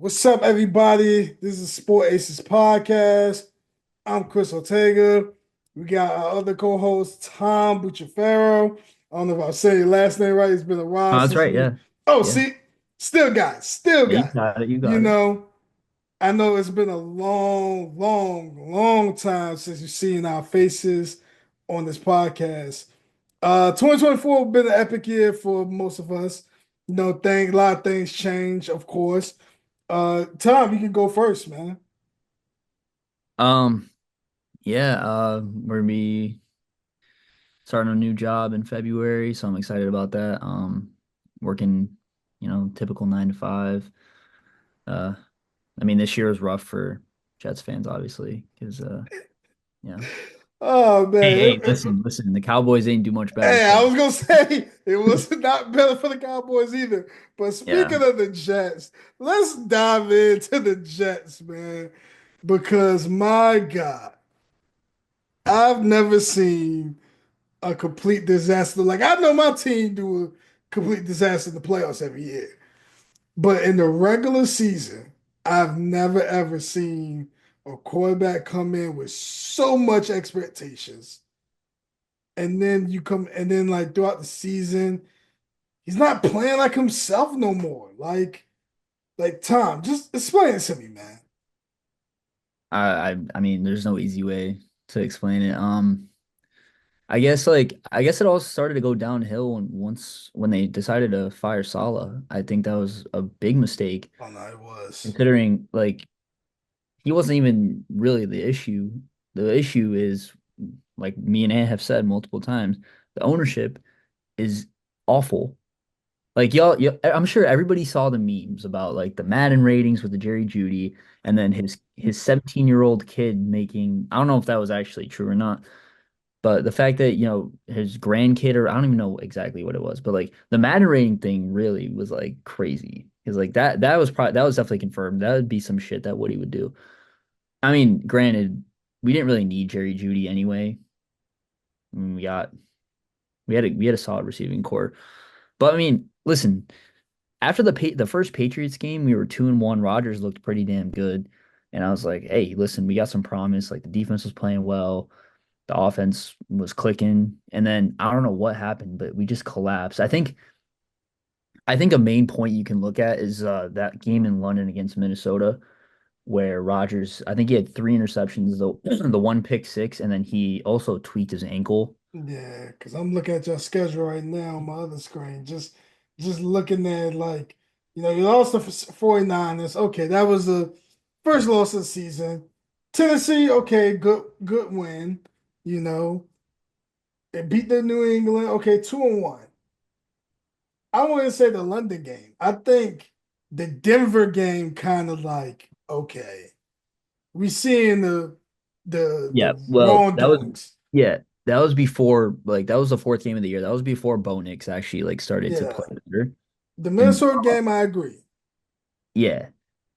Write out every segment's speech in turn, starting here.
What's up, everybody? This is Sport Aces Podcast. I'm Chris Ortega. We got our other co-host, Tom Bucciafero. I don't know if I say your last name right. It's been a while Oh, that's since right. we. Yeah. Oh, Yeah. see, still got it, still Yeah, you got it. got it. You You got it. know, I know it's been a long, long, long time since you've seen our faces on this podcast. 2024 been an epic year for most of us. A lot of things change, of course. Tom, you can go first, man. Um, yeah, we're gonna be starting a new job in February, so I'm excited about that. Working, typical 9 to 5. Uh, I mean, this year is rough for Jets fans, obviously, because yeah. Oh Hey, man. hey, listen. The Cowboys ain't do much better, Hey, so I was gonna say it was not better for the Cowboys either. But yeah. speaking of the Jets, let's dive into the Jets, man. Because my God, I've never seen a complete disaster. Like I know my team do a complete disaster in the playoffs every year. But in the regular season, I've never ever seen a quarterback come in with so much expectations. And then like throughout the season, he's not playing like himself no more. Like Tom, just explain it to me, man. I mean, there's no easy way to explain it. I guess it all started to go downhill when they decided to fire Saleh. I think that was a big mistake Oh no, it was. considering like he wasn't even really the issue. The issue is like me and Ant have said multiple times, the ownership is awful. Like I'm sure everybody saw the memes about like the Madden ratings with the Jerry Jeudy and then his 17-year-old kid making, I don't know if that was actually true or not. But the fact that, his grandkid, or I don't even know exactly what it was, but like the Madden rating thing really was like crazy. Because like that was definitely confirmed. That would be some shit that Woody would do. I mean, granted, we didn't really need Jerry Jeudy anyway. I mean, we had a solid receiving core. But I mean, listen, after the first Patriots game, we were 2-1. Rodgers looked pretty damn good. And I was like, hey, listen, we got some promise. Like the defense was playing well. The offense was clicking, and then I don't know what happened, but we just collapsed. I think a main point you can look at is that game in London against Minnesota, where Rodgers, I think he had 3 interceptions, the one pick six, and then he also tweaked his ankle. Yeah, because I'm looking at your schedule right now on my other screen. Just looking at like, you lost the 49ers. Okay, that was the first loss of the season. Tennessee, okay, good win. You know, they beat the New England. Okay, 2-1. I want to say the London game. I think the Denver game kind of like, okay, we seeing Yeah, the well, wrongdoings. yeah, that was before, like that was the fourth game of the year. That was before Bo Nix actually like started to Yeah. play better. The And Minnesota game, I agree. yeah,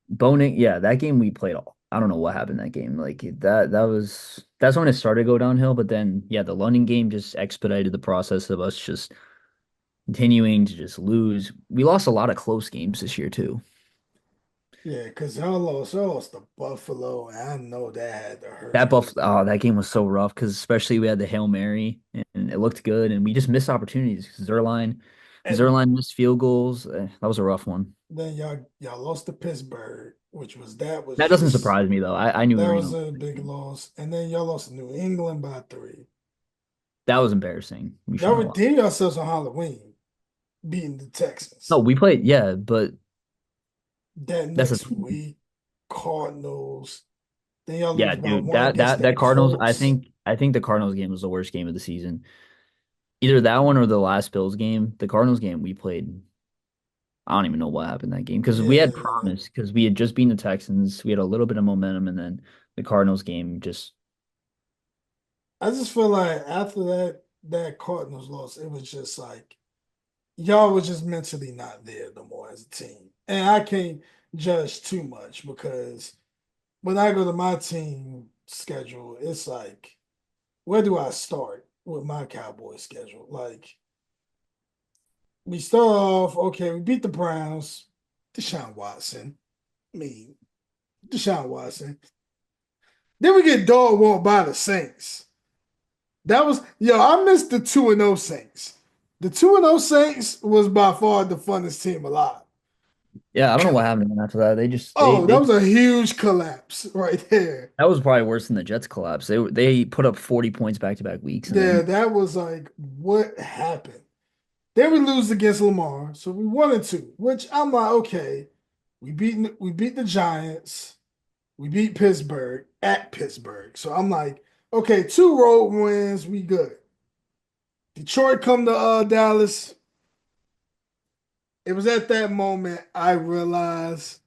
Boning, yeah, that game we played all. I don't know what happened that game. Like that's when it started to go downhill. But then yeah, the London game just expedited the process of us just continuing to just lose. We lost a lot of close games this year too. Yeah, because y'all lost to Buffalo, and I know that had to hurt. That game was so rough because especially we had the Hail Mary and it looked good and we just missed opportunities. And Zerline missed field goals. That was a rough one. then y'all lost to Pittsburgh, which was That doesn't surprise me though. I knew we that were was gonna. a big loss. And then y'all lost to New England by 3. That was embarrassing. We Y'all shouldn't have lost. redeemed yourselves on Halloween, beating the No, Texans. we played. Yeah, but That that's the next thing. week, Cardinals. Then y'all Yeah, lose by dude, one that against that the that Cardinals, I Colts. think I think the Cardinals game was the worst game of the season. Either that one or the last Bills game. The Cardinals game we played, I don't even know what happened that game because we had Yeah, promise because we had just beaten the Texans. We had a little bit of momentum, and then the Cardinals game just I just feel like after that Cardinals loss, it was just like y'all was just mentally not there no more as a team. And I can't judge too much because when I go to my team schedule, it's like, where do I start with my Cowboy schedule? Like, we start off, okay, we beat the Browns, Deshaun Watson. I mean, Deshaun Watson. Then we get dog walked by the Saints. That was yo. I missed the 2-0 Saints. The 2-0 Saints was by far the funnest team alive. Yeah, I don't know what happened after that. They just Oh, that was a huge collapse right there. that was probably worse than the Jets collapse. They put up 40 points back to back weeks and Yeah, then that was like what happened. Then we lose against Lamar, so we 1-2, which I'm like, okay, we beat the Giants, we beat Pittsburgh at Pittsburgh. So I'm like, okay, 2 road wins, we good. Detroit come to Dallas. It was at that moment I realized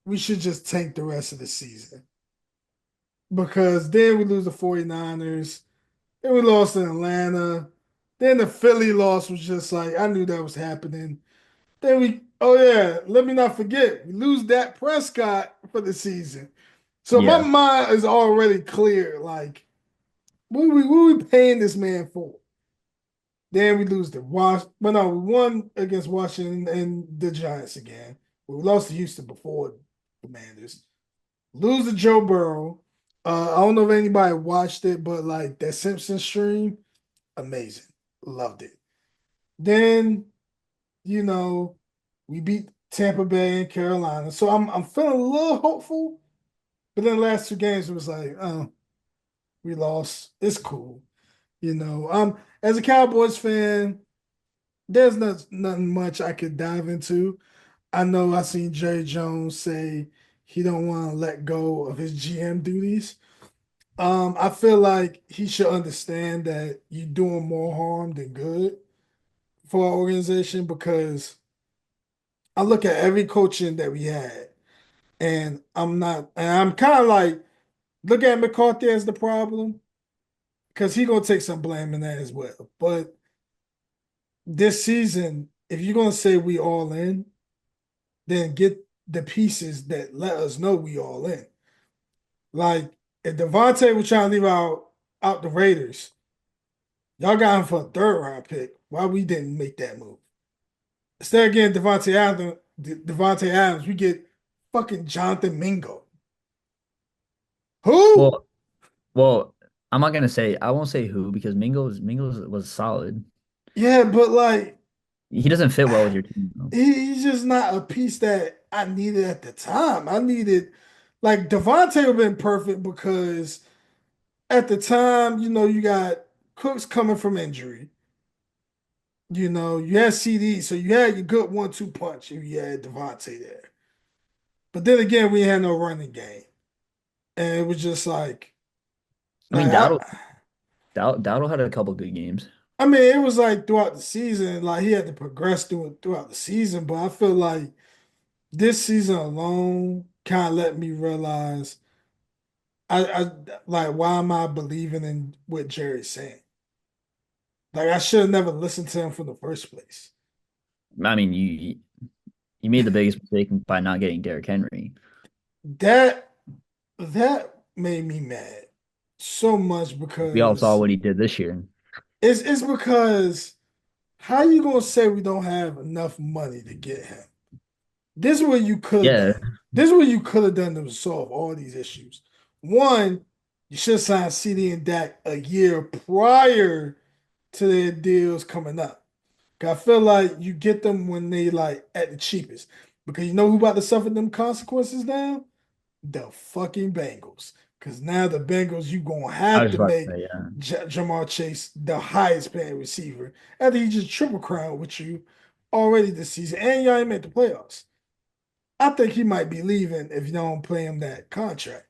we should just tank the rest of the season. Because then we lose the 49ers. Then we lost in Atlanta. Then the Philly loss was just like I knew that was happening. Then oh yeah, let me not forget, we lose Dak Prescott for the season. So my yeah. mind is already clear. Like, what we paying this man for? Then we lose the but no, we won against Washington and the Giants again. We lost to Houston before Commanders. Lose to Joe Burrow. I don't know if anybody watched it, but like that Simpson stream, amazing. Loved it. Then, you know, we beat Tampa Bay and Carolina. So I'm feeling a little hopeful. But then the last 2 games it was like, oh, we lost. It's cool. As a Cowboys fan, there's nothing much I could dive into. I know I seen Jerry Jones say he don't want to let go of his GM duties. I feel like he should understand that you're doing more harm than good for our organization because I look at every coaching that we had, and I'm kind of like look at McCarthy as the problem because he gonna take some blame in that as well. But this season, if you're gonna say we all in, then get the pieces that let us know we all in. Like if Devontae was trying to leave out the Raiders, y'all got him for a third round pick. Why we didn't make that move? Instead of getting Devontae Adams, we get fucking Jonathan Mingo. Who? Well, well, I'm not gonna say I won't say who because Mingles was solid. Yeah, but like He doesn't fit well with your team though. he's just not a piece that I needed at the time. I needed like Devontae would have been perfect because at the time, you got Cooks coming from injury. You had CD, so you had your good 1-2 punch if you had Devontae there. But then again, we had no running game. And it was just like, I mean, like I, Dowdle had a couple good games. I mean, it was like throughout the season, like he had to progress throughout the season. But I feel like this season alone kind of let me realize I like why am I believing in what Jerry's saying? Like I should have never listened to him from the first place. I mean, you made the biggest mistake by not getting Derrick Henry. That that made me mad so much We all saw because what he did this year. it's because how you gonna say we don't have enough money to get him? This is what you could have Yeah, done. This is what you could have done to solve all these issues. One, you should have signed CD and Dak a year prior to their deals coming up. 'Cause I feel like you get them when they like at the cheapest. Because you know who about to suffer them consequences now? The fucking Bengals. Because now the Bengals, you gonna I have was to about to make say, yeah. Jamar Chase the highest paying receiver after he just triple crowned with you already this season, and y'all ain't made the playoffs. I think he might be leaving if you don't play him that contract.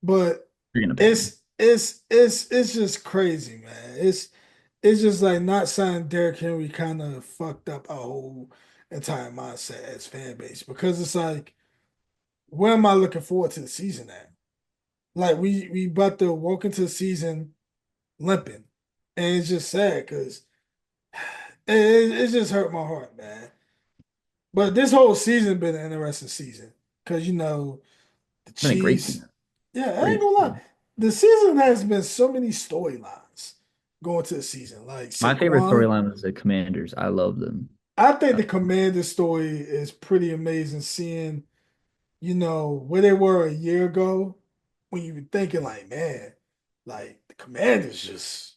But You're gonna pay him. it's just crazy, man. It's just like not signing Derrick Henry kind of fucked up our whole entire mindset as fan base because it's like, where am I looking forward to the season at? Like we about to walk into the season limping, and it's just sad because it just hurt my heart, man. But this whole season been an interesting season because the It's been a great Chiefs. season. Yeah, I ain't Great gonna lie. season. The season has been so many storylines going to the season. Like My favorite Saquon, storyline was the Commanders. I love them. I think the Commander story is pretty amazing. Seeing where they were a year ago, when you were thinking like, man, like the Commanders just,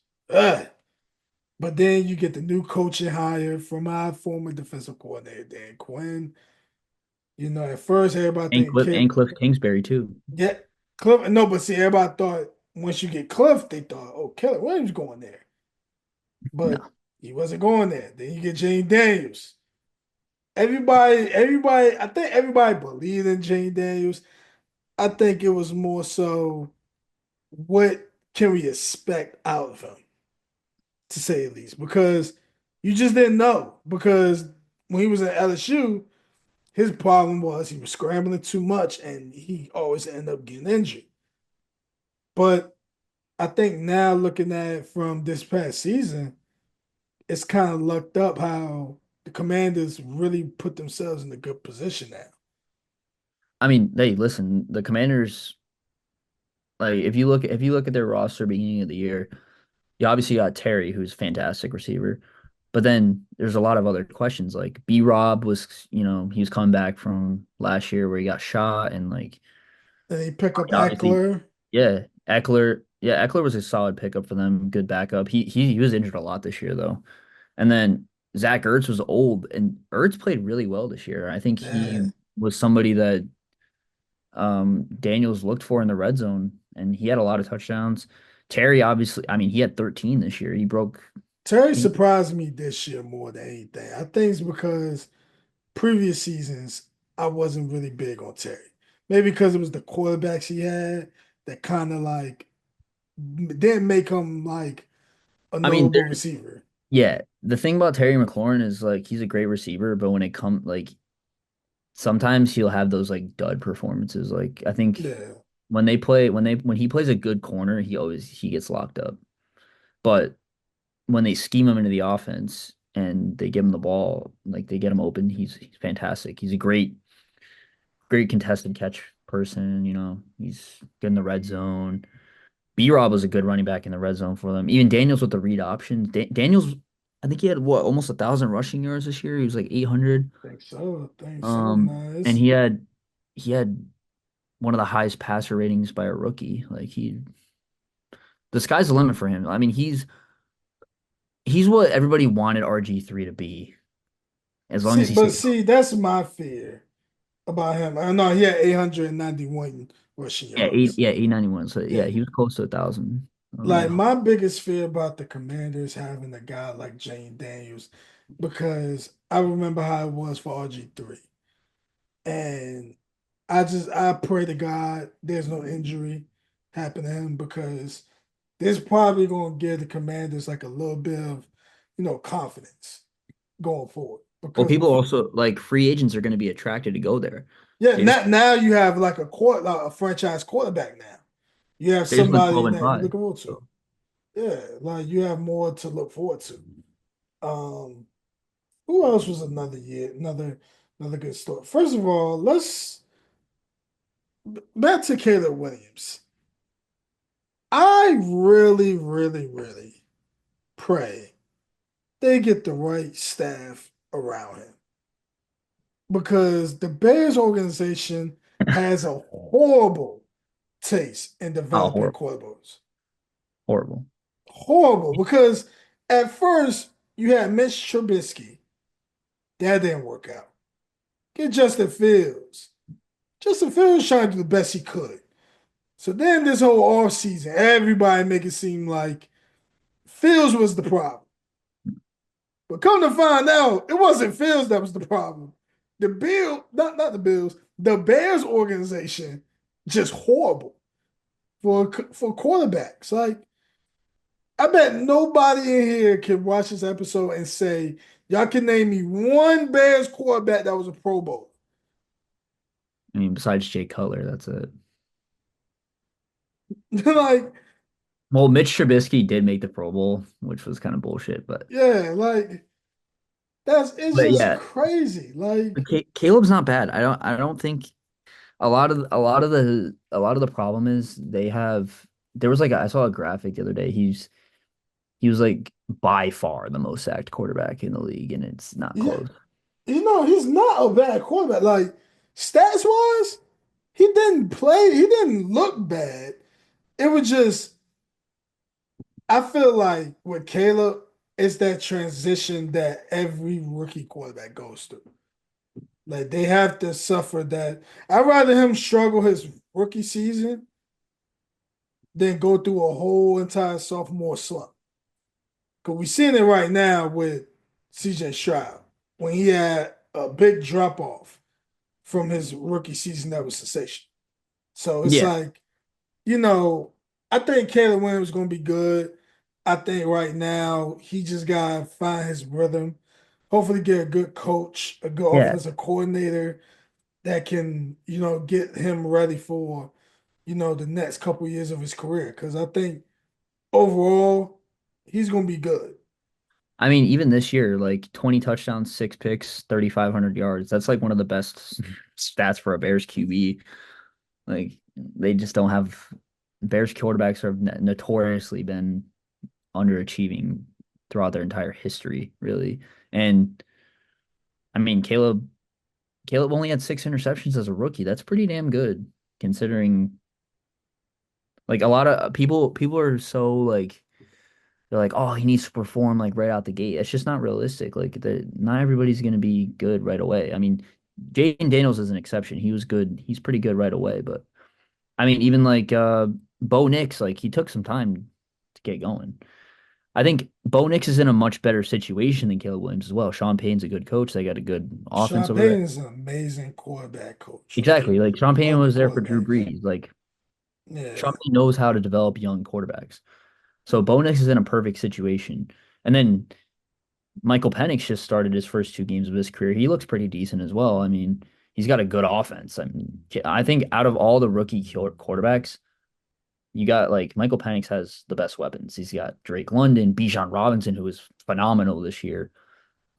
but then you get the new coaching hire from our former defensive coordinator Dan Quinn. At first everybody think And Kid, Cliff Kingsbury too. yeah, Cliff. No, but see, everybody thought once you get Cliff, they thought, oh, Keller Williams going there, No. but he wasn't going there. Then you get Jane Daniels. Everybody, I think everybody believed in Jane Daniels. I think it was more so what can we expect out of him, to say at least, because you just didn't know. Because when he was at LSU, his problem was he was scrambling too much and he always ended up getting injured. But I think now looking at it from this past season, it's kind of lucked up how the Commanders really put themselves in a good position now. I mean, hey, listen, the Commanders, like if you look at their roster beginning of the year, you obviously got Terry, who's a fantastic receiver. But then there's a lot of other questions. Like B Rob was, he was coming back from last year where he got shot and like And they pick up obviously, Eckler. yeah, Eckler. Yeah, Eckler was a solid pickup for them, good backup. He was injured a lot this year though. And then Zach Ertz was old and Ertz played really well this year. I think he Man, was somebody that Daniels looked for in the red zone, and he had a lot of touchdowns. Terry, obviously, I mean, he had 13 this year. He broke. Terry He, surprised me this year more than anything. I think it's because previous seasons I wasn't really big on Terry. Maybe because it was the quarterbacks he had that kind of like didn't make him like a I mean, notable receiver. yeah. The thing about Terry McLaurin is like he's a great receiver, but when it comes like sometimes he'll have those like dud performances. Like I think Yeah. when he plays a good corner, he gets locked up. But when they scheme him into the offense and they give him the ball, like they get him open, he's fantastic. He's a great contested catch person. He's good in the red zone. B Rob was a good running back in the red zone for them. Even Daniels with the read options. Daniels, I think he had what almost 1,000 rushing yards this year. He was like 800. Think so, man. And he had one of the highest passer ratings by a rookie. Like the sky's the limit for him. I mean, he's what everybody wanted RG3 to be, as long as he stays healthy. That's my fear about him. I know he had 891 rushing Yeah, eight, yards. yeah, 891. So yeah, Yeah. he was close to 1,000. Like my biggest fear about the Commanders having a guy like Jane Daniels, because I remember how it was for RG3. And I pray to God there's no injury happen to him, because this probably gonna give the Commanders like a little bit of, confidence going forward. Well, Because people also like free agents are going to be attracted to go there. yeah, They just now you have like a franchise quarterback now. You have they just went somebody 12 and that you 5. look forward to. So Yeah, like you have more to look forward to. Um, who else was another good story? First of all, let's back to Caleb Williams. I really, really, really pray they get the right staff around him, because the Bears organization has a horrible taste in oh, developing horrible, quarterbacks. horrible. Horrible, because at first you had Mitch Trubisky. That didn't work out. Get Justin Fields. Justin Fields trying to do the best he could. So then this whole offseason, everybody make it seem like Fields was the problem. But come to find out, it wasn't Fields that was the problem. The Bill, not the Bills, the Bears organization, just horrible for quarterbacks. Like, I bet nobody in here can watch this episode and say, y'all can name me one Bears quarterback that was a Pro Bowl. I mean, besides Jay Cutler, that's it. Like, Well, Mitch Trubisky did make the Pro Bowl, which was kind of bullshit, but yeah, like it's but just yeah, crazy. Like, Caleb's not bad. I don't think a lot of the problem is they have there was like I saw a graphic the other day. He was like by far the most sacked quarterback in the league, and it's not Yeah, close. he's not a bad quarterback. Like stats wise, he didn't look bad. It was just I feel like with Caleb, it's that transition that every rookie quarterback goes through. Like they have to suffer that. I'd rather him struggle his rookie season than go through a whole entire sophomore slump. Because we're seeing it right now with CJ Stroud when he had a big drop off from his rookie season that was sensational. So it's Yeah, like, I think Caleb Williams is going to be good. I think right now he just got to find his rhythm. Hopefully, get a good coach, a good yeah. offensive coordinator that can, get him ready for, the next couple years of his career. Because I think overall, he's going to be good. I mean, even this year, like 20 touchdowns, 6 picks, 3,500 yards. That's like one of the best stats for a Bears QB. Like they just don't have Bears quarterbacks have notoriously been underachieving throughout their entire history, really. And I mean, Caleb only had 6 interceptions as a rookie. That's pretty damn good considering like a lot of people are so like they're like, oh, he needs to perform like right out the gate. It's just not realistic. Like not everybody's gonna be good right away. I mean, Jaden Daniels is an exception. He was good. He's pretty good right away, but I mean, even like Bo Nix, like he took some time to get going. I think Bo Nix is in a much better situation than Caleb Williams as well. Sean Payton's a good coach. They got a good offense Sean over there. Payton is an amazing quarterback coach. Like, Exactly. Like Sean Payton love the was there for Drew quarterbacks. Brees. Like Sean Yeah. Payton knows how to develop young quarterbacks. So Bo Nix is in a perfect situation. And then Michael Penix just started his first 2 games of his career. He looks pretty decent as well. I mean, he's got a good offense. I mean, I think out of all the rookie quarterbacks, you got like Michael Penix has the best weapons. He's got Drake London, Bijan Robinson, who was phenomenal this year.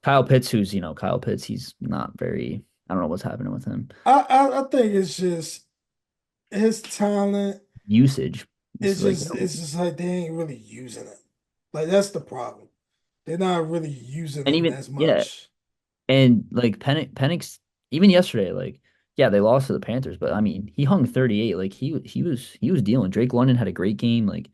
Kyle Pitts, who's, Kyle Pitts, he's not very, I don't know what's happening with him. I think it's just his talent Usage. It's is like, it's just like they ain't really using it. Like that's the problem. They're not really using and him even, as yeah. much. And like Penix, even yesterday, like, yeah, they lost to the Panthers, but I mean, he hung 38. Like he was dealing. Drake London had a great game. Like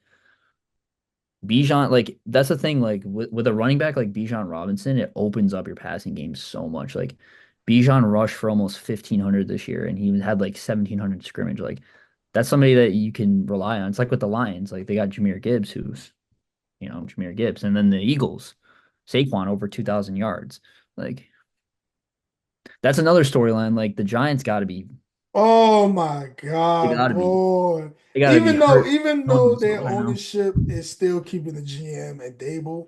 Bijan, like that's the thing. Like with a running back like Bijan Robinson, it opens up your passing game so much. Like Bijan rushed for almost 1,500 this year, and he had like 1,700 scrimmage. Like that's somebody that you can rely on. It's like with the Lions, like they got Jahmyr Gibbs, who's Jahmyr Gibbs, and then the Eagles, Saquon over 2,000 yards. Like that's another storyline. Like the Giants got to be, Oh my they God, got to be, boy. they got to be Even hurt, even killing though their themselves right now. ownership is still keeping the GM and Dable,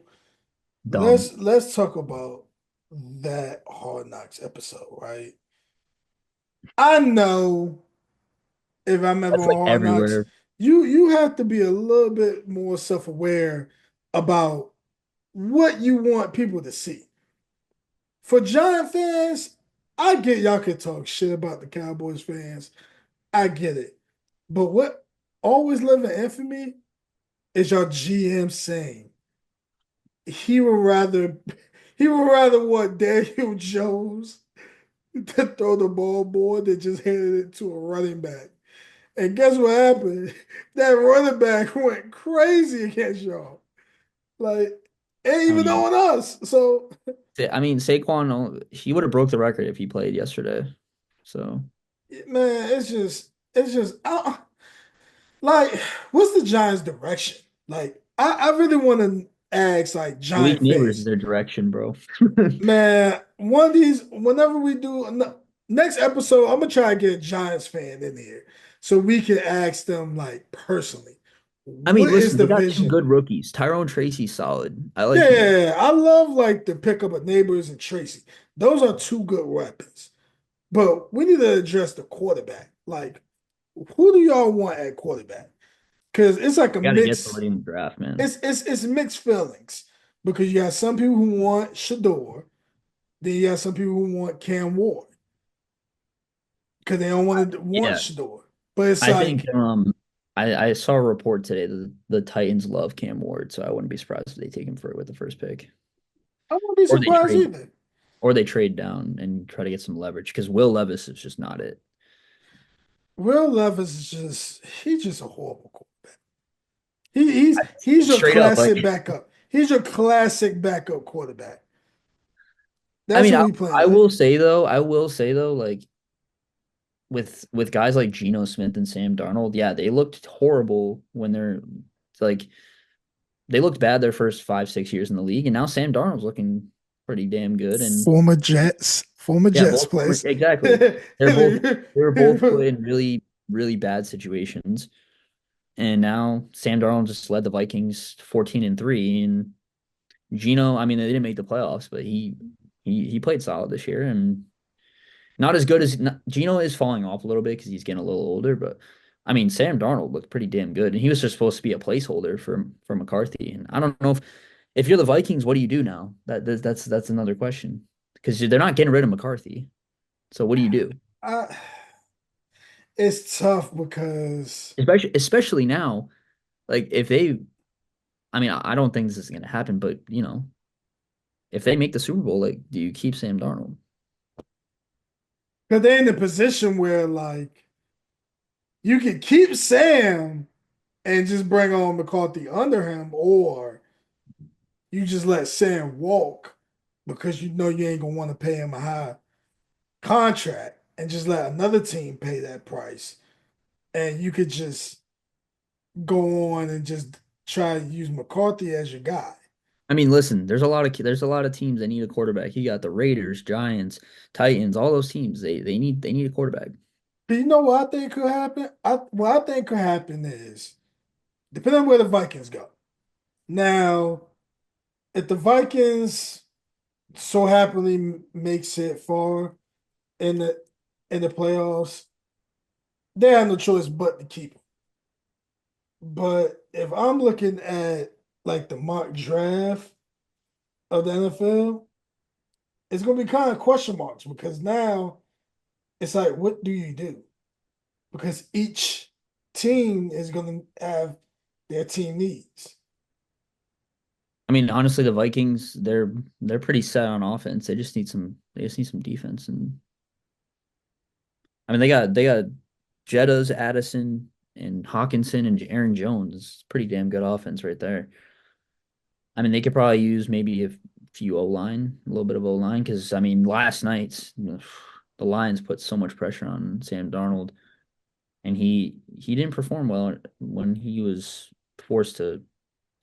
Dumb. let's talk about that Hard Knocks episode, right? I know if I'm ever That's like on Hard Knocks, everywhere. you have to be a little bit more self-aware about what you want people to see. For Giant fans, I get y'all can talk shit about the Cowboys fans. I get it. But what always live in infamy is your GM saying he would rather he would rather want Daniel Jones to throw the ball more than just hand it to a running back. And guess what happened? That running back went crazy against y'all. Like, ain't I even mean, on us. So, Saquon, he would have broke the record if he played yesterday. So man, it's just, like, what's the Giants' direction? Like, I really want to ask, like, Malik Giant Neighbors is fans, their direction, bro. man, one of these, whenever we do next episode, I'm gonna try to get a Giants fan in here so we can ask them, like, personally, I mean, what is listen, they the got two vision? good rookies. Tyrone Tracy's solid. I like him a lot. Yeah, I love like the pickup of Neighbors and Tracy. Those are two good weapons. But we need to address the quarterback. Like, who do y'all want at quarterback? Because it's like a Got to get mix. somebody in the draft, man. It's mixed feelings because you got some people who want Shador, then you got some people who want Cam Ward because they don't want to want Yeah, Shador. But it's I think like I saw a report today that the Titans love Cam Ward, so I wouldn't be surprised if they take him for it with the first pick. I wouldn't be Or they surprised trade either. or they trade down and try to get some leverage because Will Levis is just not it. Will Levis is he's just a horrible quarterback. He's your Straight up, like classic backup. He's your classic backup quarterback. I That's mean, what he playing I like. will say though, like with guys like Geno Smith and Sam Darnold, yeah, they looked horrible when like they looked bad their first 5, 6 years in the league, and now Sam Darnold's looking pretty damn good. And Former yeah, Jets plays. exactly. They were both put in really, really bad situations. And now Sam Darnold just led the Vikings 14-3. And Geno, I mean, they didn't make the playoffs, but he played solid this year and not as good as Geno is falling off a little bit because he's getting a little older, but I mean, Sam Darnold looked pretty damn good, and he was just supposed to be a placeholder for McCarthy. And I don't know if you're the Vikings, what do you do now? That's another question because they're not getting rid of McCarthy. So what do you do? I, it's tough because Especially now, like if they, I mean, I don't think this is going to happen, but if they make the Super Bowl, like, do you keep Sam Darnold? they're in a position where like you can keep Sam and just bring on McCarthy under him, or you just let Sam walk because you know you ain't gonna want to pay him a high contract and just let another team pay that price. And you could just go on and just try to use McCarthy as your guy. I mean, listen, there's a lot of teams that need a quarterback. You got the Raiders, Giants, Titans, all those teams. They need a quarterback. But you know what I think could happen? What I think could happen is depending on where the Vikings go. Now, if the Vikings so happily makes it far in the playoffs, they have no choice but to keep him. But if I'm looking at like the mock draft of the NFL, it's gonna be kind of question marks because now it's like, what do you do? Because each team is gonna have their team needs. I mean, honestly, the Vikings, they're pretty set on offense. They just need some defense. And I mean, they got Jettas, Addison, and Hawkinson and Aaron Jones. It's pretty damn good offense right there. I mean, they could probably use maybe a few O-line, a little bit of O-line, because I mean, last night the Lions put so much pressure on Sam Darnold, and he didn't perform well when he was forced to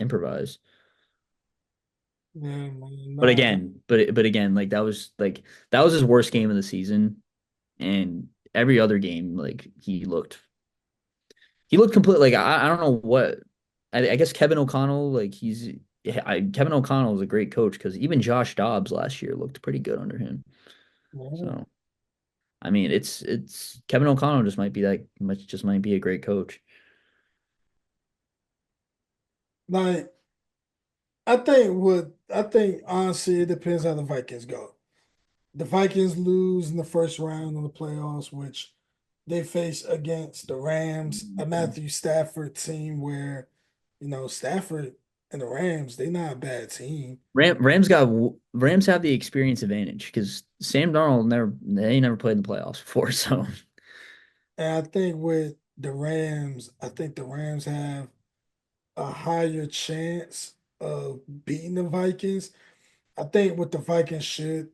improvise. Yeah, man, But nah. again, but again, like that was his worst game of the season, and every other game, like he looked complete. Like I don't know what. I guess Kevin O'Connell, like Kevin O'Connell is a great coach because even Josh Dobbs last year looked pretty good under him. Yeah. So I mean, it's Kevin O'Connell just might be a great coach. Like I think honestly it depends how the Vikings go. The Vikings lose in the first round of the playoffs, which they face against the Rams, a Matthew Stafford team where, Stafford and the Rams, they're not a bad team. Rams have the experience advantage because Sam Darnold never played in the playoffs before, so And I think with the Rams, I think the Rams have a higher chance of beating the Vikings. I think what the Vikings should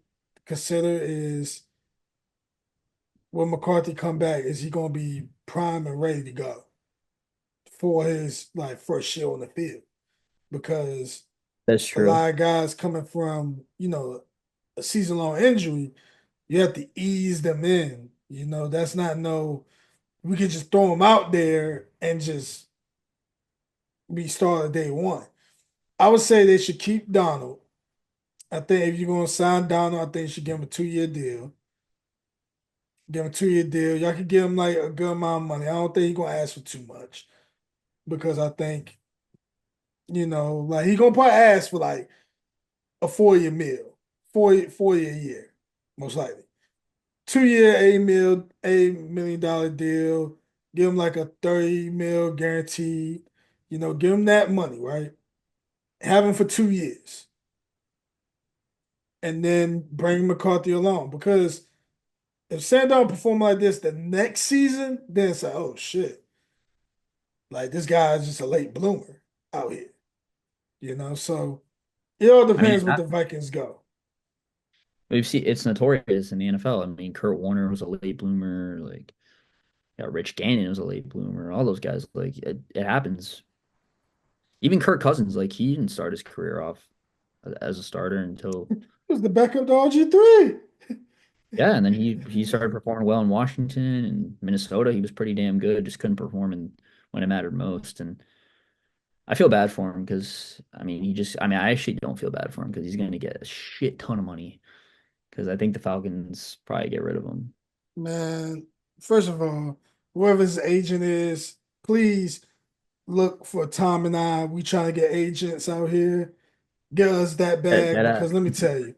consider is when McCarthy come back, is he gonna be prime and ready to go for his like first year on the field? Because that's a true. lot of guys coming from, a season-long injury, you have to ease them in. That's not no, we can just throw them out there and just be started day one. I would say they should keep Donald. I think if you're gonna sign Donald, I think you should give him a 2-year deal. Give him a 2-year deal. Y'all can give him like a good amount of money. I don't think he's gonna ask for too much because I think, like he gonna probably ask for like a 4-year meal, 4 year most likely. 2-year $8 million deal. give him like a 30 mil guaranteed, give him that money, right? Have him for 2 years and then bring McCarthy along. Because if Sam don't perform like this the next season, then it's like, oh shit. Like this guy is just a late bloomer out here. So it all I mean, depends what the Vikings go. we've seen it's notorious in the NFL. I mean, Kurt Warner was a late bloomer. Like, yeah, Rich Gannon was a late bloomer. All those guys, like, it happens. Even Kirk Cousins, like, he didn't start his career off as a starter until It was the backup to RG3. yeah, and then he started performing well in Washington and Minnesota. He was pretty damn good. Just couldn't perform when it mattered most. And I feel bad for him because I mean, I actually don't feel bad for him because he's going to get a shit ton of money because I think the Falcons probably get rid of him. Man, first of all, whoever his agent is, please look for Tom and I. We trying to get agents out here. Get us that bag That because let me tell you,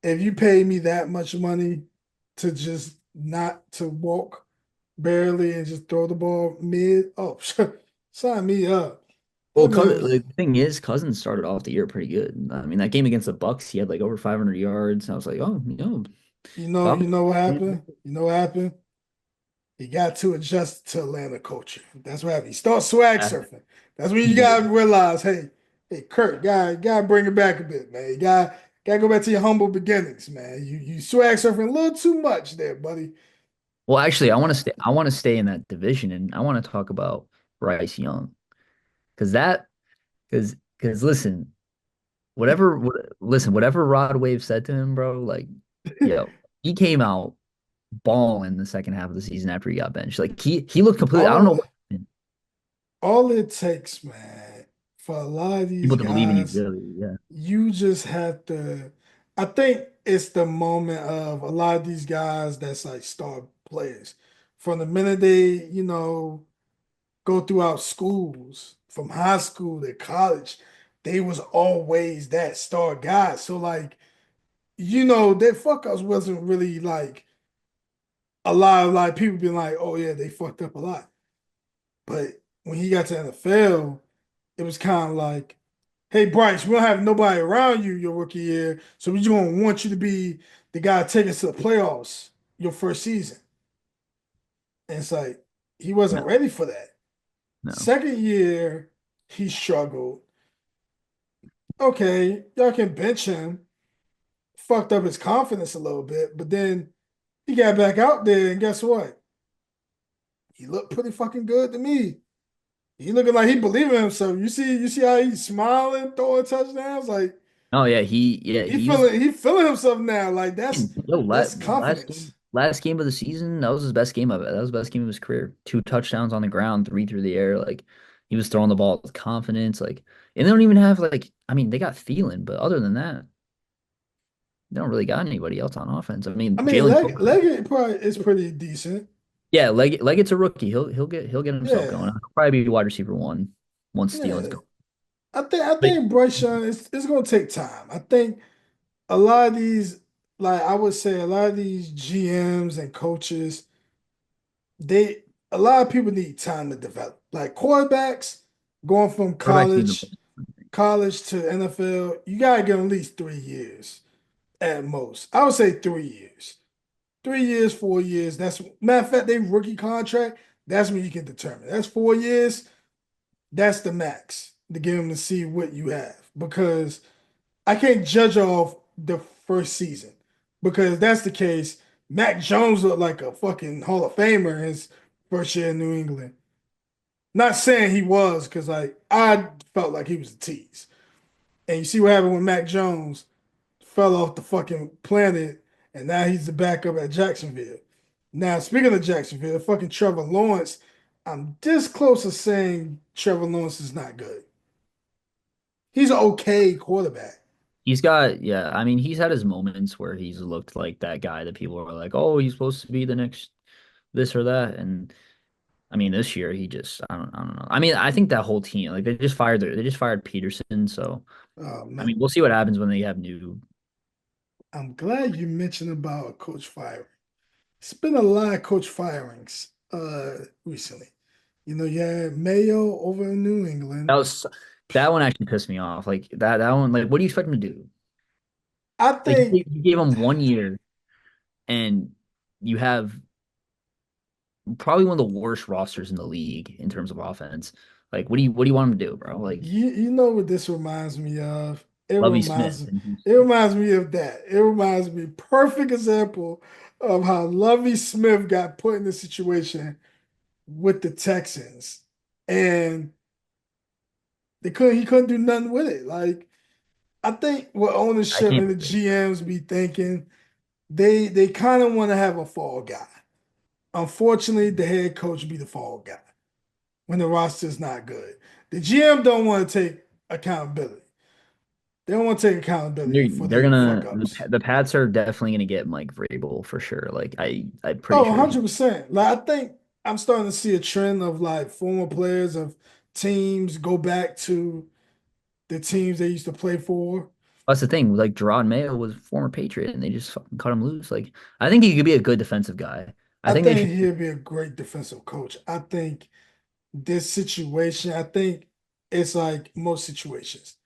if you pay me that much money to just not to walk barely and just throw the ball mid, oh, sign me up. well, That man was, like, the thing is, Cousins started off the year pretty good. I mean, that game against the Bucks, he had like over 500 yards. I was like, oh, you Falcons. know what happened? You know what happened? He got to adjust to Atlanta culture. That's what happened. He started swag Yeah, surfing. That's when he you gotta did. realize, hey, Kurt, gotta bring it back a bit, man. You gotta go back to your humble beginnings, man. You swag surfing a little too much there, buddy. Well, actually, I want to stay in that division, and I want to talk about Bryce Young because because listen, whatever Rod Wave said to him, bro, like, yo, he came out balling the second half of the season after he got benched. Like he looked completely. I don't know All what all it takes, man, for a lot of these people to believe in his guys, ability. Yeah. you just have to. I think it's the moment of a lot of these guys that's like star players. From the minute they, go throughout schools, from high school to college, they was always that star guy. So like, that fuck ups wasn't really like a lot of like people being like, oh yeah, they fucked up a lot. But when he got to NFL, it was kind of like, hey Bryce, we don't have nobody around you your rookie year, so we just gonna want you to be the guy to take us to the playoffs your first season. And it's like he wasn't No, ready for that. no. Second year, he struggled. Okay, y'all can bench him. Fucked up his confidence a little bit, but then he got back out there, and guess what? He looked pretty fucking good to me. He looking like he believing in himself. You see how he's smiling, throwing touchdowns. Like Oh yeah, he was he feeling himself now. Like yo, that's confidence. last game of the season. That was his best game of it. That was the best game of his career. Two touchdowns on the ground, three through the air. Like he was throwing the ball with confidence. Like and they don't even have like I mean they got Thielen, but other than that, they don't really got anybody else on offense. I mean I mean, Jalen. Leggett probably is pretty decent. Yeah, Leggett's a rookie. He'll get himself going. Yeah, He'll probably be wide receiver one once Thielen's yeah. gone. I But think Bryce Young it's gonna take time. I think a lot of these, like I would say, a lot of these GMs and coaches, they a lot of people need time to develop. Like quarterbacks going from quarterbacks need the college to NFL, you gotta give them at least 3 years at most. I would say 3 years. 3 years, 4 years. That's matter of fact, they rookie contract. That's when you can determine. That's 4 years. That's the max to get them to see what you have. Because I can't judge off the first season. Because if that's the case, Mac Jones looked like a fucking Hall of Famer his first year in New England. Not saying he was, because like I felt like he was a tease. And you see what happened with Mac Jones fell off the fucking planet, and now he's the backup at Jacksonville. Now, speaking of Jacksonville, fucking Trevor Lawrence, I'm this close to saying Trevor Lawrence is not good. He's an okay quarterback. He's got, yeah, I mean, he's had his moments where he's looked like that guy that people are like, oh, he's supposed to be the next this or that. And I mean, this year he just, I don't know. I mean, I think that whole team, like they just fired Peterson. So, I Man, mean, we'll see what happens when they have new. I'm glad you mentioned about a coach firing. It's been a lot of coach firings recently. You know, you had Mayo over in New That England. was that one actually pissed me off. Like that one, like what do you expect him to do? I Like think you gave him 1 year and you have probably one of the worst rosters in the league in terms of offense. Like what do you want him to do, bro? Like you know what this reminds me of. Lovey Smith in It Houston. reminds me of that. It reminds me perfect example of how Lovey Smith got put in this situation with the Texans, and he couldn't do nothing with it. Like I think what I ownership can't and the believe it. GMs be thinking, they kind of want to have a fall guy. Unfortunately, the head coach be the fall guy when the roster's not good. The GM don't want to take accountability. They don't want to take accountability for They're their fuck gonna ups. the Pats are definitely gonna get Mike Vrabel for sure. Like I'm pretty Oh, sure he 100%. Like I think I'm starting to see a trend of like former players of teams go back to the teams they used to play for. that's the thing. Like Gerard Mayo was a former Patriot and they just fucking cut him loose. Like I think he could be a good defensive guy. I I think they think should he'll be a great defensive coach. I think this situation, I think it's like most situations.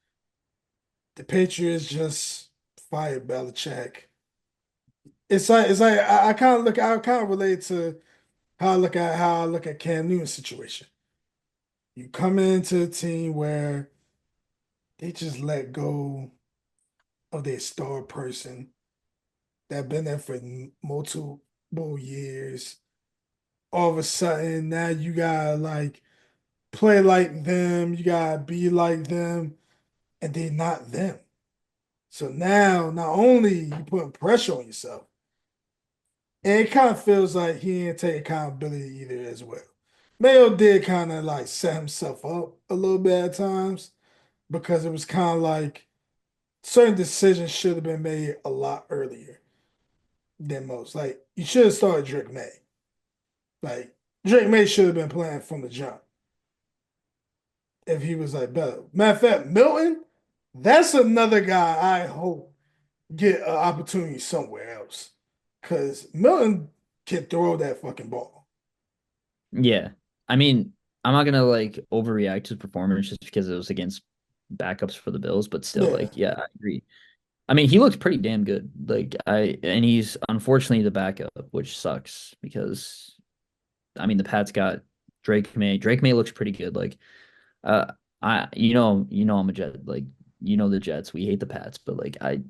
The Patriots just fired Belichick. It's like I kind of look I kind of relate to how I look at Cam Newton's situation. You come into a team where they just let go of their star person that been there for multiple years. All of a sudden, now you gotta like play like them, you gotta be like them, and they're not them. So now, not only you putting pressure on yourself, and it kind of feels like he didn't take accountability either as well. Mayo did kind of like set himself up a little bit at times because it was kind of like certain decisions should have been made a lot earlier than most. Like you should have started Drake May. Like Drake May should have been playing from the jump if he was like better. Matter of fact, Milton, that's another guy I hope get an opportunity somewhere else. Cause Milton can throw that fucking ball. yeah. I mean, I'm not gonna like overreact to his performance just because it was against backups for the Bills, but still, Yeah. like, yeah, I agree. I mean, he looks pretty damn good. Like and he's unfortunately the backup, which sucks because I mean the Pats got Drake May. Drake May looks pretty good. Like I I'm a Jet. Like the Jets. We hate the Pats, but like I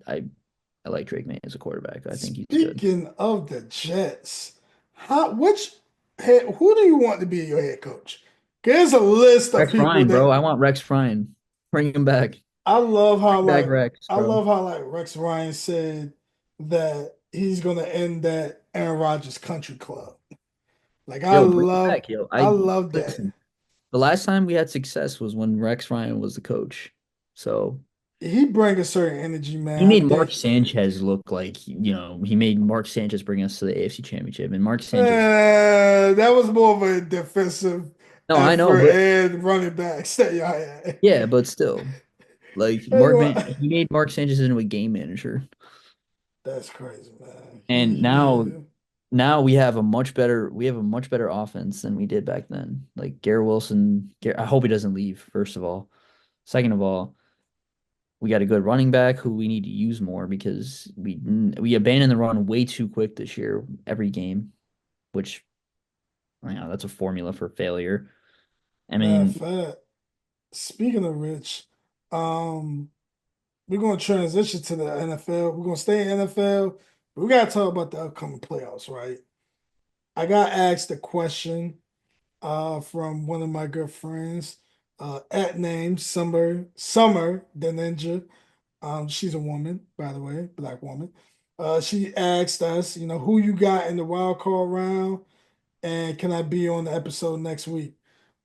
like Drake May as a quarterback. I think he's good. Speaking of the Jets, who do you want to be your head coach? There's a list of Rex people Ryan, bro. that I want Rex Ryan. Bring him back. I love how Bring back like Rex, bro. Rex Ryan said that he's gonna end that Aaron Rodgers country club. Like Yo, bring him back, yo. I I love that. listen. The last time we had success was when Rex Ryan was the coach. So He bring a certain energy, he man. I made Mark think Sanchez look like, he made Mark Sanchez bring us to the AFC Championship. And Mark Sanchez, that was more of a defensive no, I know, effort but and running backs that y'all had. yeah, but still, like Hey, He made Mark Sanchez into a game manager. that's crazy, man. And now we have a much better offense than we did back then. Like Garrett Wilson, I hope he doesn't leave, first of all. Second of all, we got a good running back who we need to use more because we abandoned the run way too quick this year every game, which that's a formula for failure. I matter of mean, fact, speaking of Rich, um, we're gonna transition to the NFL. We're gonna stay in NFL, but we gotta talk about the upcoming playoffs, right? I got asked a question from one of my good friends, at name Summer the Ninja. She's a woman, by the way, black woman. She asked us, who you got in the wild card round, and can I be on the episode next week?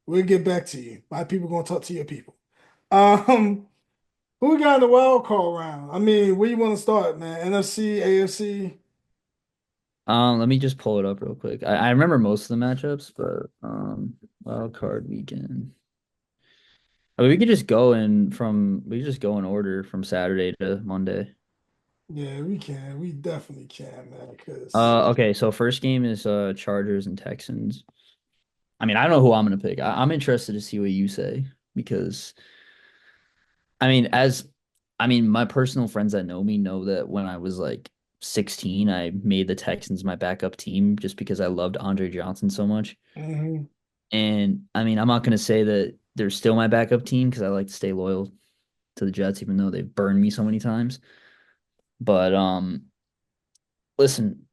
We'll get back to you. My people gonna talk to your people. Um, who we got in the wild card round? I mean, where you want to start, man? NFC, AFC? let me just pull it up real quick. I remember most of the matchups, but wild card weekend. I mean, we could just go in order from Saturday to Monday. Yeah, we can. We definitely can, man. Because Okay, so first game is Chargers and Texans. I mean, I don't know who I'm gonna pick. I'm interested to see what you say because I mean, my personal friends that know me know that when I was like 16, I made the Texans my backup team just because I loved Andre Johnson so much. Hmm. And I mean, I'm not gonna say that they're still my backup team because I like to stay loyal to the Jets, even though they've burned me so many times. But listen,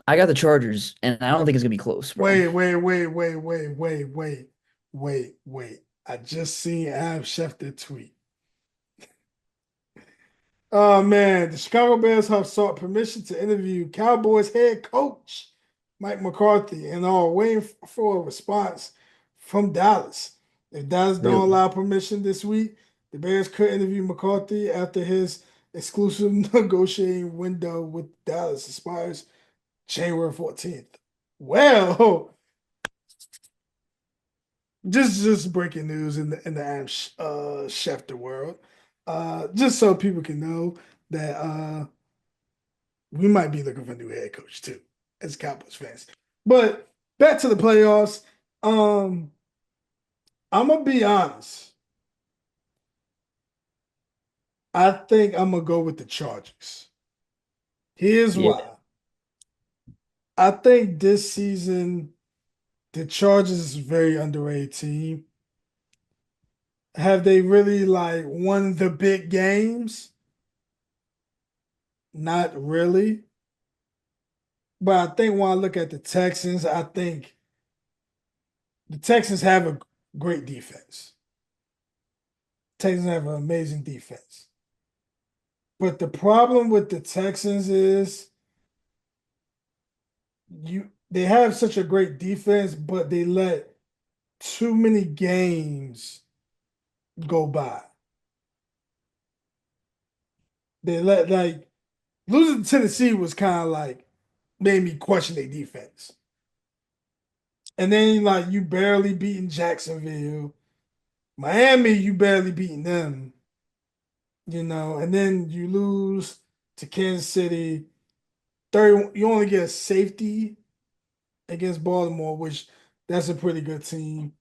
I got the Chargers, and I don't think it's gonna be close, bro. Wait. I just seen Ab Schefter tweet. Oh man, the Chicago Bears have sought permission to interview Cowboys head coach Mike McCarthy and are waiting for a response from Dallas. If Dallas don't Really? allow permission this week, the Bears could interview McCarthy after his exclusive negotiating window with Dallas expires January 14th. Well, just breaking news in the Schefter world. Just so people can know that we might be looking for a new head coach too, as Cowboys fans. But back to the playoffs. Um, I'm gonna be honest. I think I'm gonna go with the Chargers. Here's Yeah. why. I think this season the Chargers is a very underrated team. Have they really like won the big games? Not really. But I think when I look at the Texans, I think the Texans have a great defense. Texans have an amazing defense. But the problem with the Texans is they have such a great defense, but they let too many games go by. They let like losing to Tennessee was kind of like made me question their defense. And then like you barely beating Jacksonville. Miami, you barely beating them. And then you lose to Kansas City. 30, you only get a safety against Baltimore, which that's a pretty good team.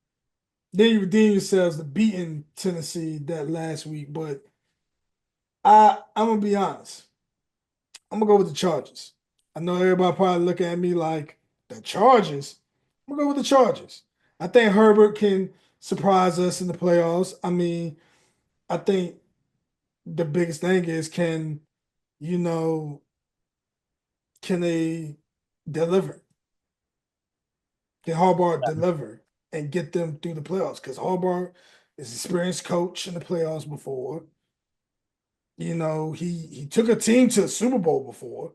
Then you redeem yourselves to beating Tennessee that last week. But I'm gonna be honest. I'm gonna go with the Chargers. I know everybody probably looking at me like the Chargers. I'm gonna go with the Chargers. I think Herbert can surprise us in the playoffs. I mean, I think the biggest thing is you know, can they deliver? Can Harbaugh deliver and get them through the playoffs? Because Harbaugh is an experienced coach in the playoffs before. He took a team to the Super Bowl before.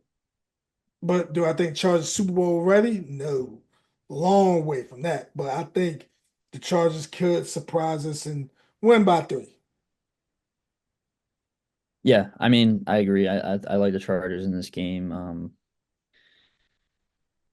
But do I think Chargers Super Bowl ready? No. Long way from that. But I think the Chargers could surprise us and win by three. Yeah, I mean, I agree. I like the Chargers in this game.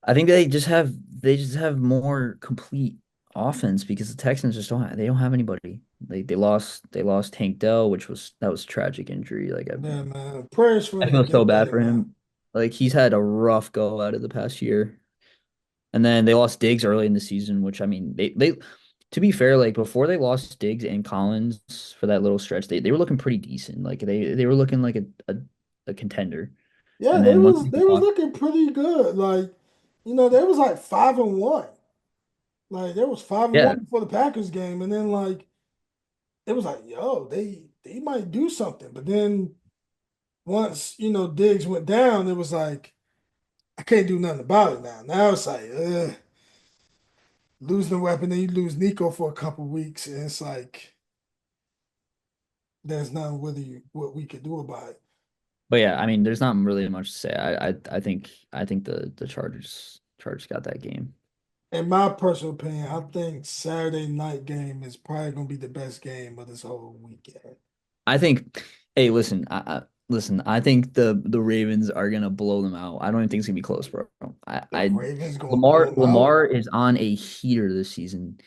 I think they just have more complete offense because the Texans just don't have anybody. They lost Tank Dell, that was a tragic injury. Like Yeah, man. Prayers for I him to feel so get bad better, for man. him. Like he's had a rough go out of the past year. And then they lost Diggs early in the season, which I mean, they to be fair, like before they lost Diggs and Collins for that little stretch, they were looking pretty decent. Like they were looking like a contender. Yeah, And they then once was they they was lost, looking pretty good. Like, they was like 5-1. Like there was five and yeah, one before the Packers game, and then like it was like, yo, they might do something. But then once Diggs went down, it was like I can't do nothing about it now. Now it's like losing a weapon, then you lose Nico for a couple weeks, and it's like there's nothing what we could do about it. but yeah, I mean, there's not really much to say. I think the Chargers got that game. In my personal opinion, I think Saturday night game is probably gonna be the best game of this whole weekend. I think, hey, listen, listen. I think the Ravens are gonna blow them out. I don't even think it's gonna be close, bro. The Ravens gonna blow Lamar them out. Lamar is on a heater this season.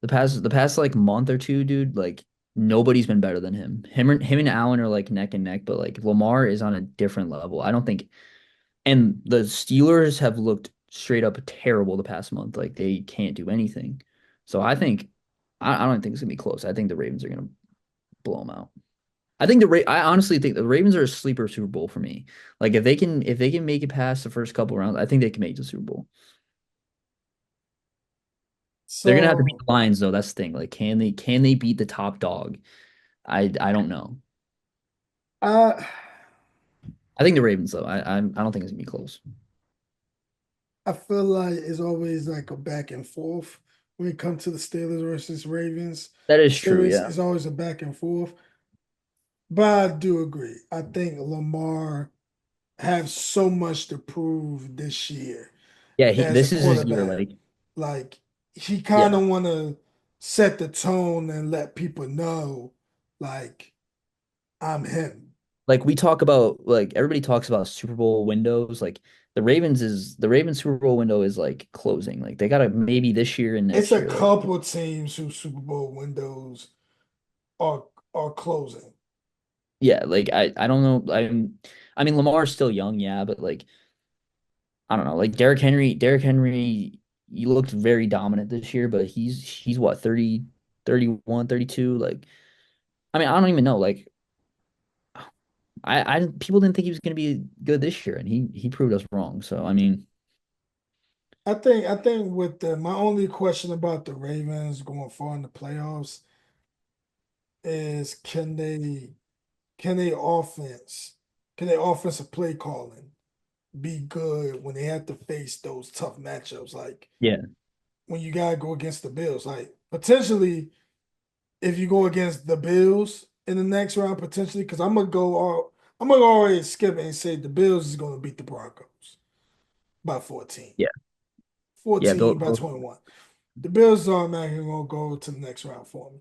The past like month or two, dude, like nobody's been better than him. Him and Allen are like neck and neck, but like Lamar is on a different level. I don't think, and the Steelers have looked straight up terrible the past month. Like they can't do anything. So I don't think it's gonna be close. I think the Ravens are gonna blow them out. I honestly think the Ravens are a sleeper Super Bowl for me. Like if they can make it past the first couple rounds, I think they can make the Super Bowl. They're gonna have to beat So the Lions though. That's the thing. Like can they beat the top dog? I don't know. I I think the Ravens though. I don't think it's gonna be close. I feel like it's always like a back and forth when it comes to the Steelers versus Ravens That is true, series. yeah. It's always a back and forth. But I do agree. I think Lamar have so much to prove this year Yeah, as a this is his year. quarterback. Like, Like he yeah. kind of want to set the tone and let people know, like I'm him. Like we talk about like everybody talks about Super Bowl windows. Like the Ravens Super Bowl window is like closing. Like they gotta maybe this year and It's next a year. Like couple teams whose Super Bowl windows are are closing. yeah, like I don't know. I mean Lamar's still young, yeah, but like I don't know. Like Derrick Henry, he looked very dominant this year, but he's what, 30, 31, 32. Like I mean, I don't even know. Like I people didn't think he was gonna be good this year, and he proved us wrong. So I mean, I think with my only question about the Ravens going far in the playoffs is can they offense can they offensive play calling be good when they have to face those tough matchups like yeah, when you gotta go against the Bills like potentially if you go against the Bills in the next round potentially because I'm gonna go already skip it and say the Bills is gonna beat the Broncos by 14 yeah, yeah. 14 by 21. The Bills are automatically gonna go to the next round for me.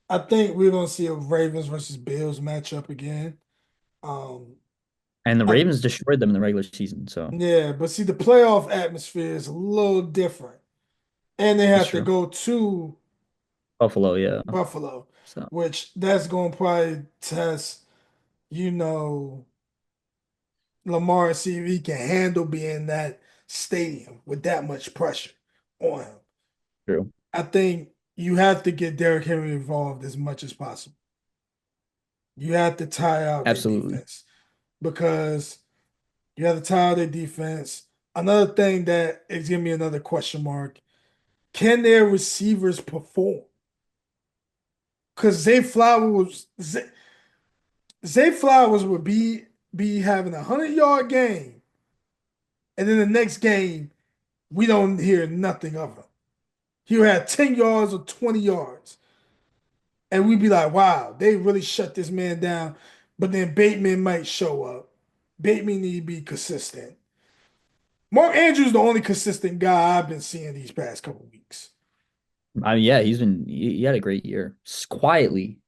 I think we're gonna see a Ravens versus Bills matchup again. Um, And the I, Ravens destroyed them in the regular season, so yeah, but see, the playoff atmosphere is a little different, and they that's have to true. go to Buffalo, yeah. Buffalo, So which that's gonna probably test, you know, Lamar and see if he can handle being in that stadium with that much pressure on him. true. I think you have to get Derrick Henry involved as much as possible. You have to tire out their Absolutely. defense because you have to tire out their defense. Another thing that is giving me another question mark: can their receivers perform? Because Zay Flowers would be having 100-yard game, and then the next game we don't hear nothing of him. He'll have 10 yards or 20 yards, and we'd be like, "Wow, they really shut this man down." But then Bateman might show up. Bateman need to be consistent. Mark Andrews the only consistent guy I've been seeing these past couple weeks. I mean, yeah, he had a great year. Quietly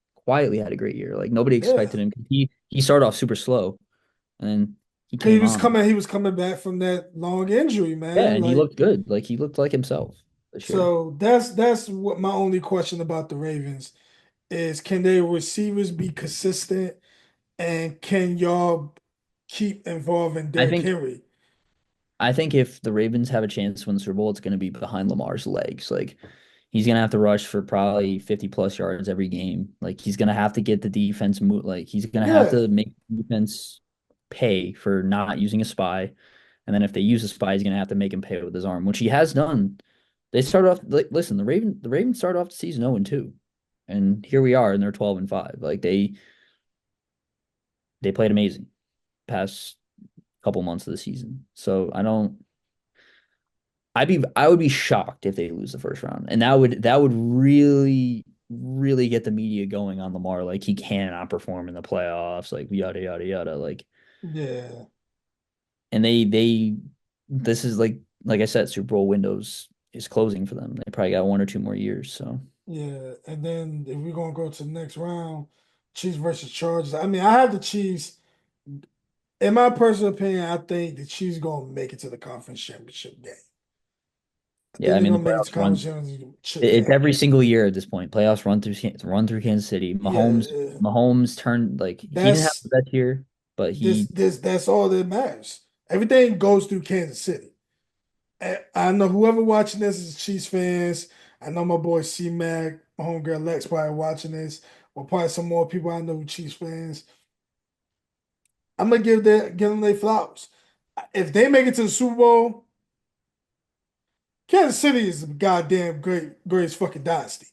had a great year. Like nobody Yeah. expected him. He started off super slow, and then he He came was on. coming back from that long injury, Yeah, man. and he Like looked good. Like he looked like himself this year. so that's what my only question about the Ravens is can their receivers be consistent and can y'all keep involving I Derrick think Henry? I think if the Ravens have a chance to win the Super Bowl, it's going to be behind Lamar's legs. Like he's going to have to rush for probably 50 plus yards every game. Like he's going to have to get the defense move. Like he's going to have Yeah. to make defense pay for not using a spy. And then if they use a spy, he's going to have to make him pay with his arm, which he has done. They started off like listen, the Ravens started off the season 0 and 2. And here we are and they're 12 and 5. Like they played amazing past couple months of the season. So I would be shocked if they lose the first round. And that would really get the media going on Lamar. Like he cannot perform in the playoffs, like yada yada yada. Like Yeah. and they this is like I said, Super Bowl windows is closing for them. They probably got 1 or 2 more years. So Yeah. And then if we're gonna go to the next round, Chiefs versus Chargers. I mean, I have the Chiefs. In my personal opinion, I think the Chiefs gonna make it to the conference championship game. I yeah, think I they're mean the gonna make it to playoffs conference run championship it's game. every single year at this point. Playoffs run through Kansas City. Yeah, Mahomes turned like he didn't have that's the best year, but he that's all that matters. Everything goes through Kansas City. I know whoever watching this is Chiefs fans. I know my boy C Mac, my homegirl Lex probably watching this, or probably some more people I know who Chiefs fans. I'm gonna give them their flowers. If they make it to the Super Bowl, Kansas City is a goddamn greatest fucking dynasty.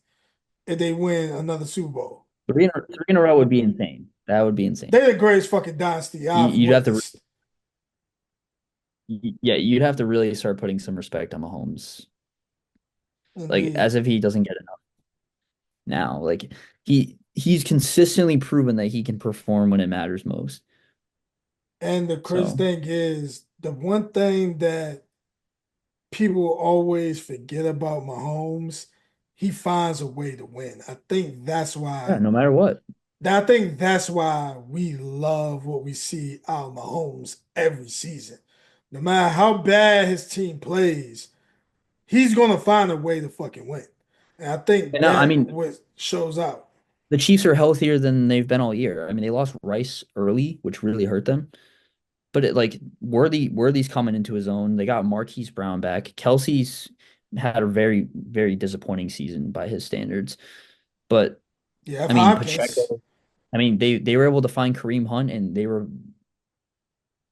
If they win another Super Bowl, Three in a row would be insane. That would be insane. they're the greatest fucking dynasty I've You'd have to, witnessed. yeah, you'd have to really start putting some respect on Mahomes, like Indeed. as if he doesn't get enough now. Like he's consistently proven that he can perform when it matters most. And the crazy So thing is, the one thing that people always forget about Mahomes, he finds a way to win. yeah, no matter what. I think that's why we love what we see out of Mahomes every season. No matter how bad his team plays, he's gonna find a way to fucking win. And I think And now, I that mean, what shows out. the Chiefs are healthier than they've been all year. I mean, they lost Rice early, which really hurt them. But Worthy's coming into his own. They got Marquise Brown back. Kelsey's had a very, very disappointing season by his standards. But You have I mean, Hopkins, Pacheco. I mean, they were able to find Kareem Hunt, and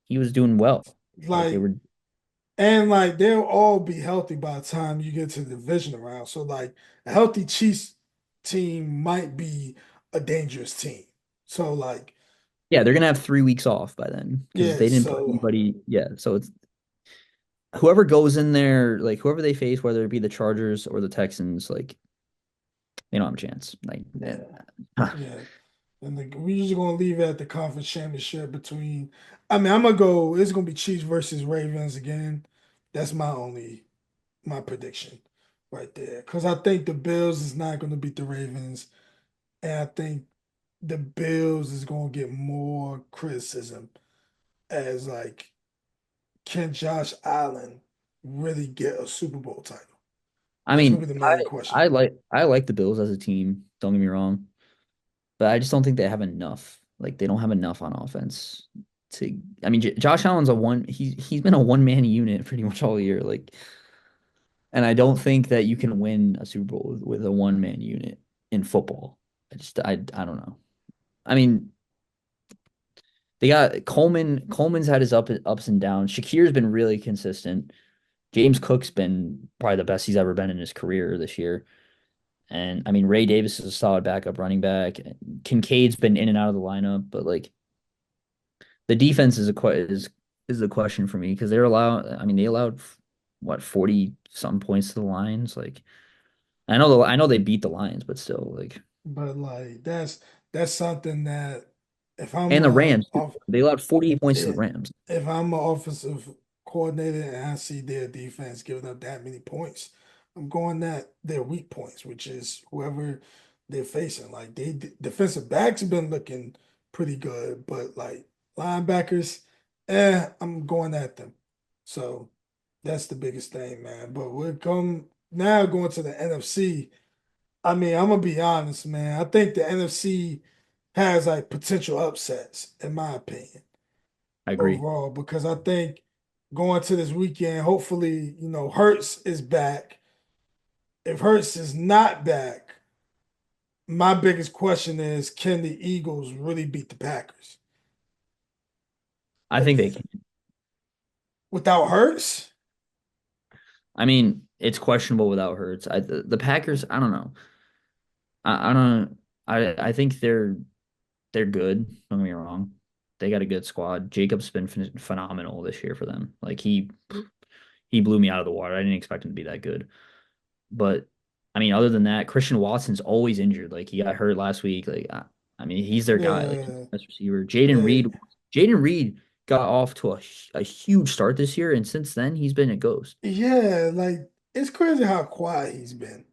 he was doing well. Like they like were. and they'll all be healthy by the time you get to the division round. So like a healthy Chiefs team might be a dangerous team. So like Yeah, they're gonna have 3 weeks off by then because yeah, they didn't put so anybody. Yeah, so it's whoever goes in there, like whoever they face, whether it be the Chargers or the Texans, like they don't have a chance. Like, yeah, yeah. And we usually gonna leave it at the conference championship between. I mean, I'm gonna go. It's gonna be Chiefs versus Ravens again. That's my prediction right there. Because I think the Bills is not gonna beat the Ravens, and I think the Bills is gonna get more criticism as like, can Josh Allen really get a Super Bowl title? I That's gonna mean, be the main question. I like the Bills as a team. Don't get me wrong, but I just don't think they have enough. Like they don't have enough on offense to. I mean, Josh Allen's a one. He's been a one man unit pretty much all year. Like, and I don't think that you can win a Super Bowl with a one man unit in football. I don't know. I mean, they got Coleman. Coleman's had his ups and downs. Shakir's been really consistent. James Cook's been probably the best he's ever been in his career this year. And I mean, Ray Davis is a solid backup running back. Kincaid's been in and out of the lineup, but like the defense is the question for me because they're allowed. I mean, they allowed what 40 some points to the Lions. Like I know they beat the Lions, but still like But like that's something that if I'm and the a Rams too. off They allowed 48 points to the if Rams. if I'm an offensive coordinator and I see their defense giving up that many points, I'm going that their weak points, which is whoever they're facing. Like defensive backs have been looking pretty good, but like linebackers, I'm going at them. So that's the biggest thing, man. But we're come now going to the NFC. I mean, I'm gonna be honest, man. I think the NFC has like potential upsets, in my opinion, I agree. overall, because I think going to this weekend, hopefully, Hurts is back. If Hurts is not back, my biggest question is, can the Eagles really beat the Packers I think they again can. without Hurts? I mean, it's questionable without Hurts. The Packers, I don't know. I don't. I think they're good. Don't get me wrong. They got a good squad. Jacob's been phenomenal this year for them. Like he blew me out of the water. I didn't expect him to be that good. But I mean, other than that, Christian Watson's always injured. Like he got hurt last week. Like I mean, he's their guy. Like he's Yeah, the best receiver. yeah, Jaden Reed got off to a huge start this year, and since then he's been a ghost. yeah. Like it's crazy how quiet he's been.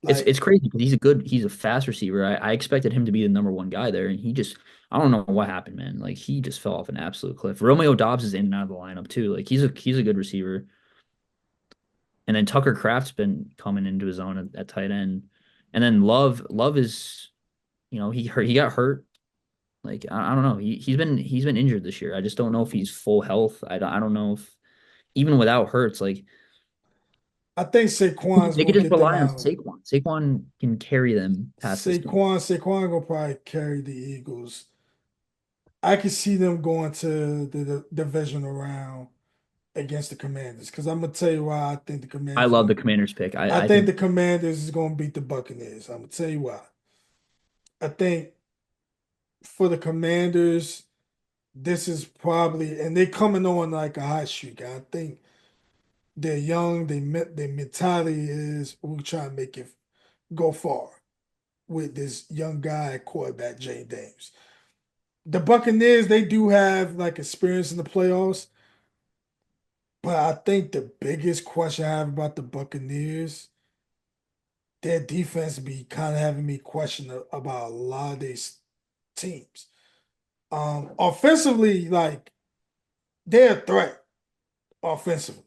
It's Like, crazy because he's a fast receiver. I expected him to be the number one guy there, and he just I don't know what happened, man. Like he just fell off an absolute cliff. Romeo Dobbs is in and out of the lineup too. Like he's a good receiver. And then Tucker Kraft's been coming into his own at tight end. And then Love is, he got hurt. Like I don't know. He's been injured this year. I just don't know if he's full health. I don't know if even without Hurts, like I think Saquon's They could gonna just get them rely on out. Saquon. Saquon can carry them past this game. Saquon gonna probably carry the Eagles. I can see them going to the divisional round against the Commanders because I'm gonna tell you why I think the I Commanders love gonna. the Commanders pick. I I think think the Commanders is gonna beat the Buccaneers. I'm gonna tell you why. I think for the Commanders, this is probably and they're coming on like a hot streak. I think they're young. Their mentality is we try to make it go far with this young guy quarterback Jay Dames. The Buccaneers, they do have like experience in the playoffs, but I think the biggest question I have about the Buccaneers, their defense be kind of having me question about a lot of these teams. Offensively, like they're a threat offensively.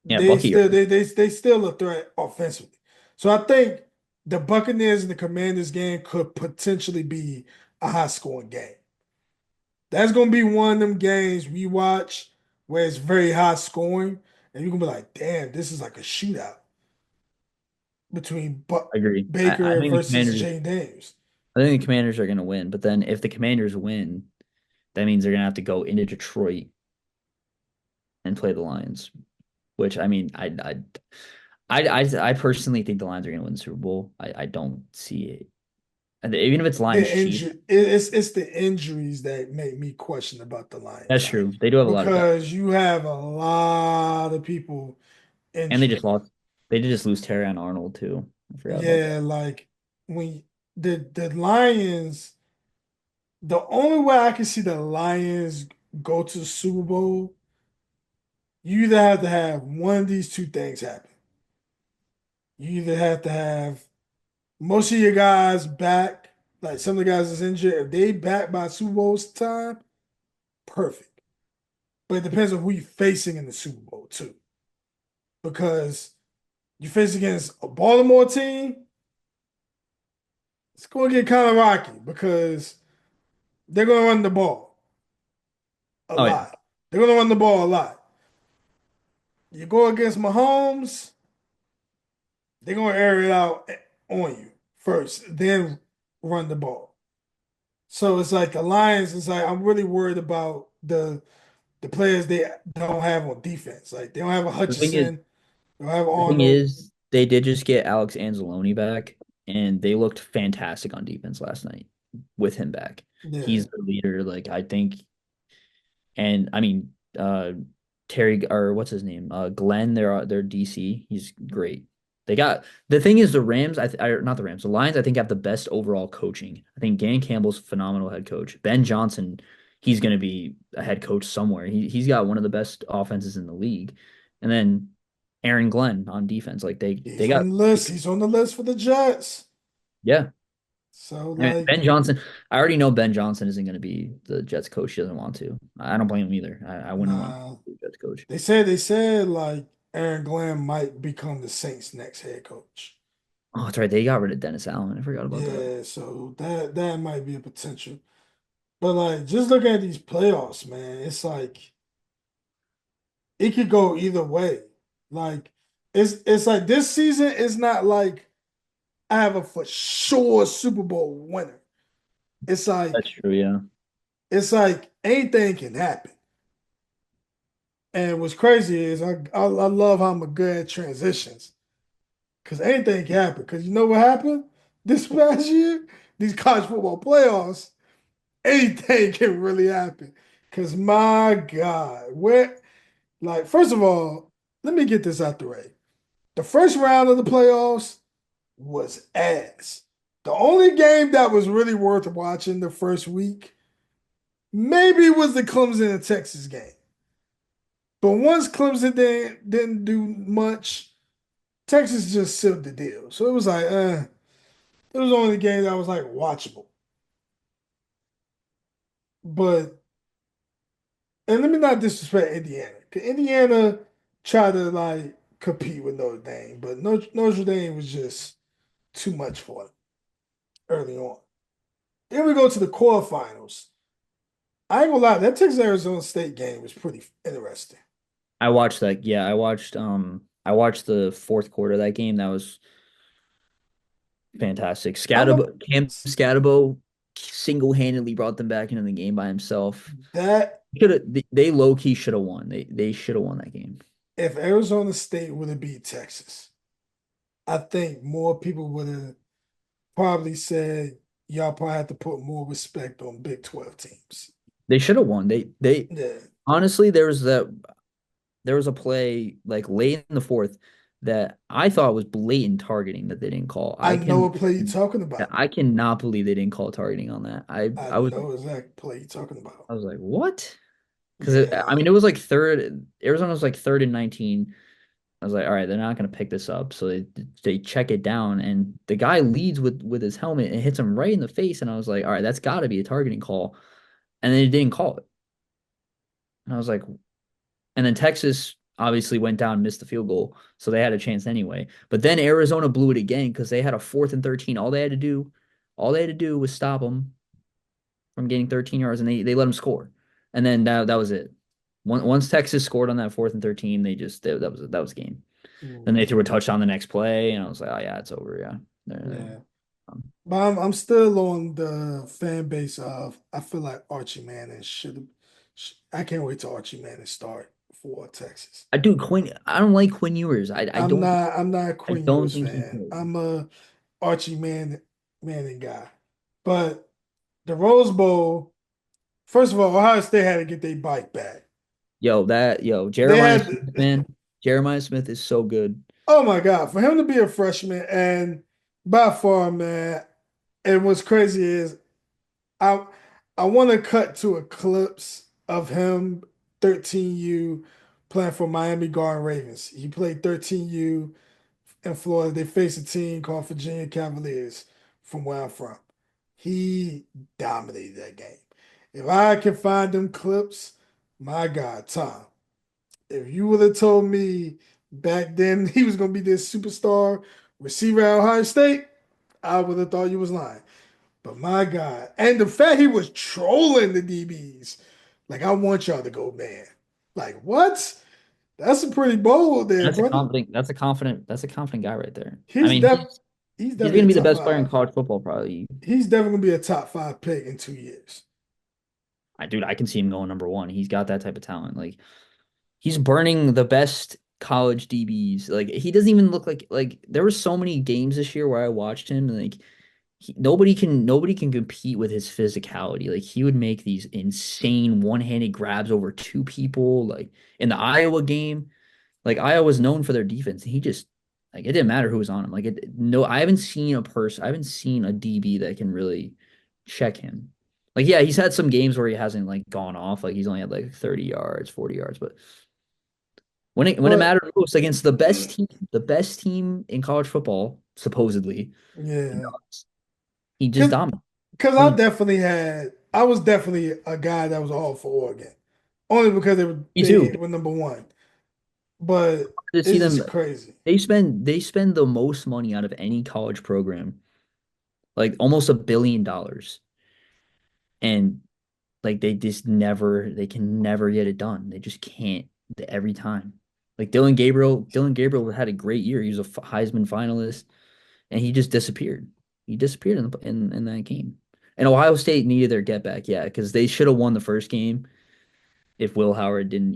yeah, Bucky. They still a threat offensively. So I think the Buccaneers and the Commanders game could potentially be a high scoring game. That's gonna be one of them games we watch where it's very high scoring, and you're gonna be like, damn, this is like a shootout between I agree. I Baker think the versus Commanders. Jay Dames. I think the Commanders are going to win. But then if the Commanders win, that means they're going to have to go into Detroit and play the Lions. Which I mean, I personally think the Lions are going to win the Super Bowl. I don't see it. And even if it's Lions The Chiefs, injury, it's the injuries that make me question about the that's Lions, like true. They do have a lot of depth, because you have a lot of people and they injured. just lost. They did just lose Terry Arnold too. I forgot about that. Yeah, like when the Lions, the only way I can see the Lions go to the Super Bowl, you either have to have one of these two things happen. You either have to have most of your guys back, like some of the guys that's injured, if they back by Super Bowl's time, perfect. But it depends on who you're facing in the Super Bowl too. Because you face against a Baltimore team, it's going to get kind of rocky because they're going to run the ball a Oh yeah, lot. They're going to run the ball a lot. You go against Mahomes, they're going to air it out on you first, then run the ball. So it's like the Lions, it's like I'm really worried about the players they don't have on defense. Like they don't have a the thing is, Hutchinson, they don't have the thing Arnold. is, they did just get Alex Anzalone back, and they looked fantastic on defense last night with him back. Yeah, He's the leader. Like I think, and I mean, Terry or what's his name? Glenn, their DC. He's great. They got the thing is the Rams. Not the Rams. The Lions. I think have the best overall coaching. I think Dan Campbell's a phenomenal head coach. Ben Johnson, he's going to be a head coach somewhere. He's got one of the best offenses in the league, and then Aaron Glenn on defense. Like they he's on got the list. He's on the list for the Jets. yeah. So I mean, Ben like, Johnson. I already know Ben Johnson isn't going to be the Jets coach. He doesn't want to. I don't blame him either. I wouldn't want to nah. be the Jets coach. They said like Aaron Glenn might become the Saints' next head coach. Oh, that's right. They got rid of Dennis Allen. I forgot about that. Yeah, so that might be a potential. But like just looking at these playoffs, man, it's like it could go either way. Like it's like this season is not like I have a for sure Super Bowl winner. It's That's like true. Yeah. anything can happen. And what's crazy is I love how I'm good at transitions because anything can happen. Because you know what happened this past year? These college football playoffs, anything can really happen. Because my God, where like first of all, let me get this out the way. The first round of the playoffs was ass. The only game that was really worth watching the first week maybe was the Clemson and Texas game. But once Clemson didn't do much, Texas just sealed the deal. So it was like, it was only the game that was like watchable. But and let me not disrespect Indiana, because Indiana tried to like compete with Notre Dame, but Notre Dame was just too much for them early on. Then we go to the quarterfinals. I ain't gonna lie, that Texas Arizona State game was pretty interesting. I watched that. Yeah, I watched. I watched the fourth quarter of that game. That was fantastic. I'm a, Cam Scatabo single-handedly brought them back into the game by himself. that Could have they low key should have won. They should have won that game. if Arizona State would have beat Texas, I think more people would have probably said y'all probably have to put more respect on Big 12 teams. They should have won. They Yeah, honestly there was a play like late in the fourth that I thought was blatant targeting that they didn't call. I know what play you're talking about. I cannot believe they didn't call targeting on that. I I was know exact play you're talking about. I was like, what? Because I Yeah, mean, it was like third. Arizona was like third and 19. I was like, all right, they're not going to pick this up, so they check it down, and the guy leads with his helmet and hits him right in the face, and I was like, all right, that's got to be a targeting call, and then it didn't call it, and I was like, and then Texas obviously went down, missed the field goal, so they had a chance anyway. But then Arizona blew it again because they had a fourth and 13. All they had to do was stop them from getting 13 yards, and they let them score, and then that was it. Once Texas scored on that fourth and 13, that was game. Then they threw a touchdown the next play, and I was like, oh yeah, it's over. Yeah. yeah. Um, But I'm still on the fan base of I feel like Archie Manning should have. I can't wait till Archie Manning start for Texas. I do Quinn. I don't like Quinn Ewers. I'm not a I Quinn don't Ewers think he's fan. good. I'm a Manning guy. But the Rose Bowl, first of all, Ohio State had to get their bike back. Jeremiah They had Smith, man. Jeremiah Smith is so good. oh my God, for him to be a freshman and by far, man, and what's crazy is I I want to cut to a clips of him 13U playing for Miami Garden Ravens. He played 13U in Florida. They faced a team called Virginia Cavaliers from where I'm from. He dominated that game. If I can find them clips, my God, Tom, if you would have told me back then he was going to be this superstar receiver at Ohio State, I would have thought you was lying. But my God. And the fact he was trolling the DBs. Like, I want y'all to go, man. Like, what? That's a pretty bold there, brother. That's a confident guy right there. I He's mean, def he's he's definitely a gonna be the top best player in five. college football, probably. He's definitely gonna be a top five pick in 2 years. I can see him going number one. He's got that type of talent. Like he's burning the best college DBs. Like he doesn't even look like there were so many games this year where I watched him and like nobody can compete with his physicality. Like he would make these insane one-handed grabs over two people. Like in the Iowa game, like Iowa was known for their defense. And he just like it didn't matter who was on him. I haven't seen I haven't seen a DB that can really check him. Like yeah, he's had some games where he hasn't like gone off. Like he's only had like 30 yards, 40 yards, but when it But mattered most against the best team in college football, supposedly, the yeah, Ducks, he just because dominated. I was definitely a guy that was all for Oregon, only because Me too. they were number one. But To see it's them, just crazy. they spend the most money out of any college program, like almost $1 billion, and like they can never get it done. They just can't every time. Like Dylan Gabriel had a great year. He was a Heisman finalist, and he just disappeared. He disappeared in that game. And Ohio State needed their get back, yeah, because they should have won the first game if Will Howard didn't,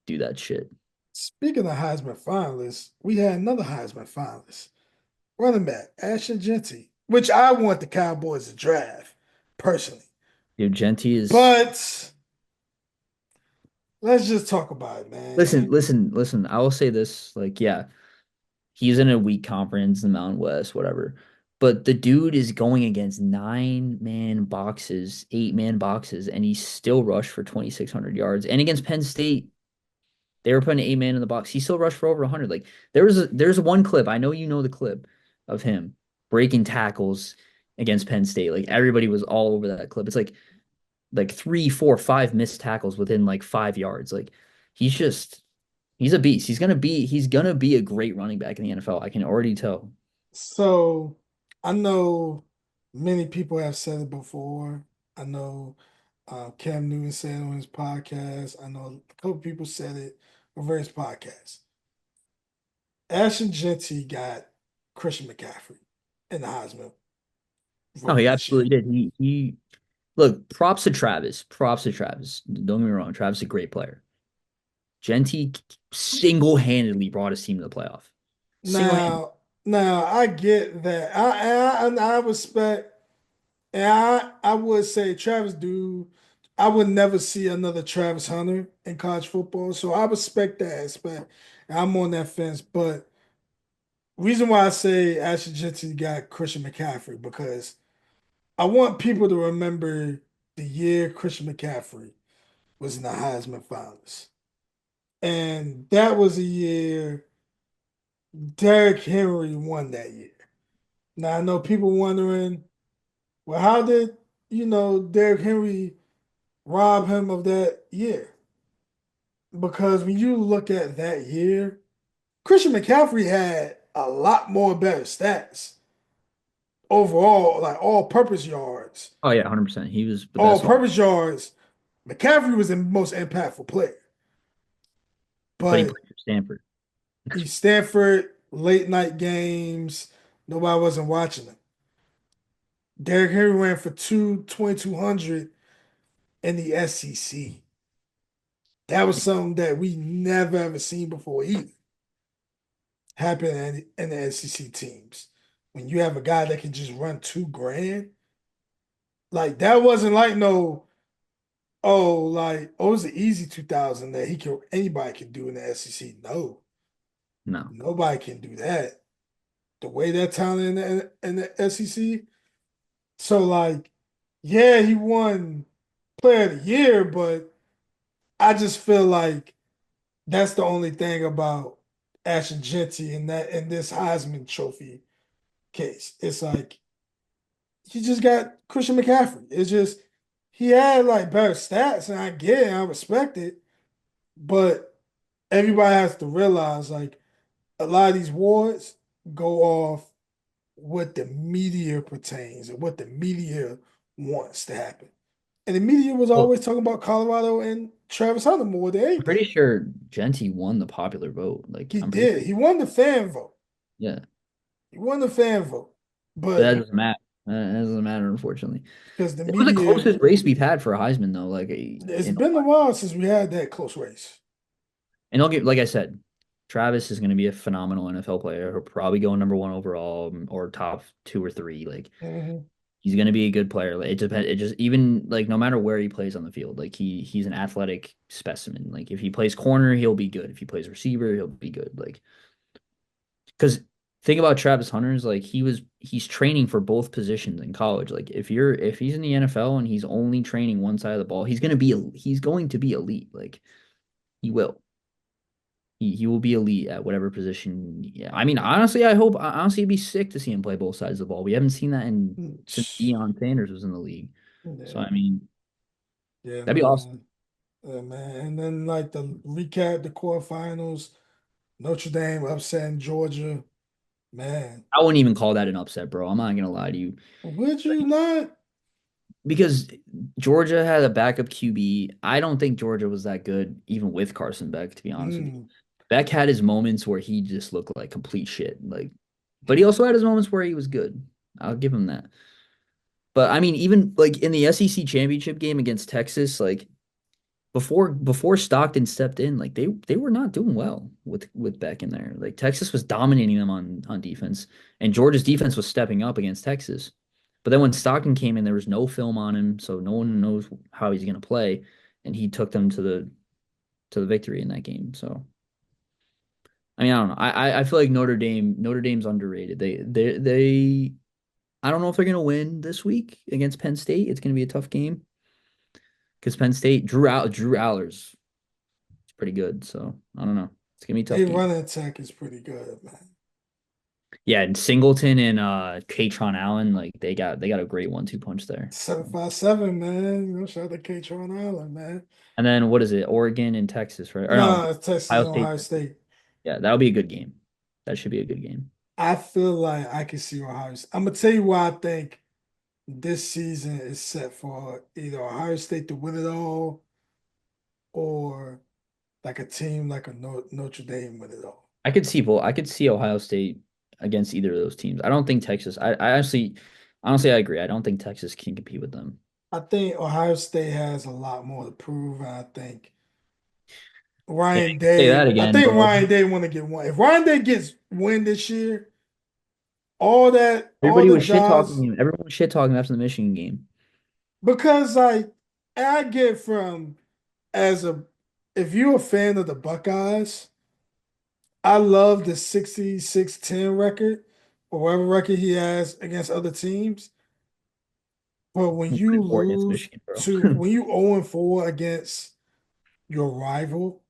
do that shit. Speaking of Heisman finalists, we had another Heisman finalist, running back Ashton Genty, which I want the Cowboys to draft personally. Dude, Genty is But let's just talk about it, man. listen. I will say this, like, yeah, he's in a weak conference in the Mountain West, whatever. But the dude is going against 9-man boxes, 8-man boxes, and he still rushed for 2,600 yards. And against Penn State, they were putting 8-man in the box. He still rushed for over 100. Like there's one clip. I know you know the clip of him breaking tackles against Penn State. Like everybody was all over that clip. It's like three, four, five missed tackles within like 5 yards. Like he's just he's a beast. He's gonna be a great running back in the NFL. I can already tell. So I know many people have said it before. I know Cam Newton said it on his podcast. I know a couple people said it for various podcasts. Ashton Genty got Christian McCaffrey in the Heisman No, vote he this year. absolutely did. He look, props to Travis. Props to Travis. Don't get me wrong, Travis is a great player. Genty single-handedly brought his team to the playoff. Single-handedly. Now I get that. I respect, and I would say Travis do. I would never see another Travis Hunter in college football, so I respect that aspect. And I'm on that fence, but reason why I say Ashton Genty got Christian McCaffrey because I want people to remember the year Christian McCaffrey was in the Heisman finals. And that was a year Derrick Henry won that year. Now I know people wondering, well, how did Derrick Henry rob him of that year? Because when you look at that year, Christian McCaffrey had a lot more better stats overall, like all-purpose yards. Oh yeah, 100%. He was the best all, All-purpose yards. McCaffrey was the most impactful player, but he but played for Stanford. East Stanford late night games, nobody wasn't watching him. Derrick Henry ran for 2,200 in the SEC. That was something that we never ever seen before either happen in the SEC teams. When you have a guy that can just run 2 grand, like that wasn't like no, it was the easy 2000 that anybody can do in the SEC. No, No. nobody can do that. The way that talent in the SEC. So like, yeah, he won Player of the Year, but I just feel like that's the only thing about Ashton Genty in this Heisman Trophy case. It's like he just got Christian McCaffrey. It's just he had like better stats, and I get it, I respect it, but everybody has to realize like a lot of these awards go off what the media pertains and what the media wants to happen. And the media was Well, always talking about Colorado and Travis Hunter more than I'm anything. pretty sure Genty won the popular vote. Like He I'm pretty did. sure. He won the fan vote. Yeah. He won the fan vote. But that But doesn't matter. That doesn't matter, unfortunately. because the It was the media, closest race we've had for a Heisman, though. it's been a while since we had that close race. and I'll get, like I said, Travis is going to be a phenomenal NFL player. He'll probably go number one overall or top two or three. Like Mhm. he's going to be a good player. Like, it depends. It just even like no matter where he plays on the field, like he's an athletic specimen. Like if he plays corner, he'll be good. If he plays receiver, he'll be good. Like because think about Travis Hunter's like he's training for both positions in college. Like if he's in the NFL and he's only training one side of the ball, he's going to be elite. Like he will. He will be elite at whatever position. Yeah, I mean, honestly, it'd be sick to see him play both sides of the ball. We haven't seen that in since Deion Sanders was in the league. So Yeah, I mean, yeah, that'd be awesome. man. Yeah, man. And then like the recap, the quarterfinals, Notre Dame upsetting Georgia. Man, I wouldn't even call that an upset, bro. I'm not gonna lie to you. would you not? Because Georgia had a backup QB. I don't think Georgia was that good, even with Carson Beck, to be honest with you. Mm. Beck had his moments where he just looked like complete shit. Like, but he also had his moments where he was good. I'll give him that. But I mean, even like in the SEC championship game against Texas, like before Stockton stepped in, like they were not doing well with Beck in there. Like Texas was dominating them on defense, and Georgia's defense was stepping up against Texas. But then when Stockton came in, there was no film on him, so no one knows how he's going to play, and he took them to the victory in that game. So I mean, I don't know. I feel like Notre Dame's underrated. They I don't know if they're going to win this week against Penn State. It's going to be a tough game because Penn State Drew Allers is pretty good. So I don't know. It's gonna be a They tough game. running attack is pretty good, man. Yeah, and Singleton and Katron Allen, like they got a great 1-2 punch there. 757, man. Shout out to K-Tron Island, man. And then what is it? Oregon and Texas, right? Or no, Nah, it's Texas Ohio and State. Ohio State. Yeah, that'll be a good game. That should be a good game. I feel like I can see Ohio State. I'm gonna tell you why I think this season is set for either Ohio State to win it all or like a team like a Notre Dame with it all. I could see both. I could see Ohio State against either of those teams. I don't think Texas. I honestly, I agree. I don't think Texas can compete with them. I think Ohio State has a lot more to prove, and I think Yeah, Ryan say that Day. I again, think but Ryan Day want to get one. If Ryan Day gets win this year, all that, all everybody the was shit jobs, talking him. Everyone was shit talking after the Michigan game. because like I get from as a if you're a fan of the Buckeyes, I love the 66-10 record or whatever record he has against other teams. But when you 4 against lose Michigan, bro. to when you 0-4 against your rival,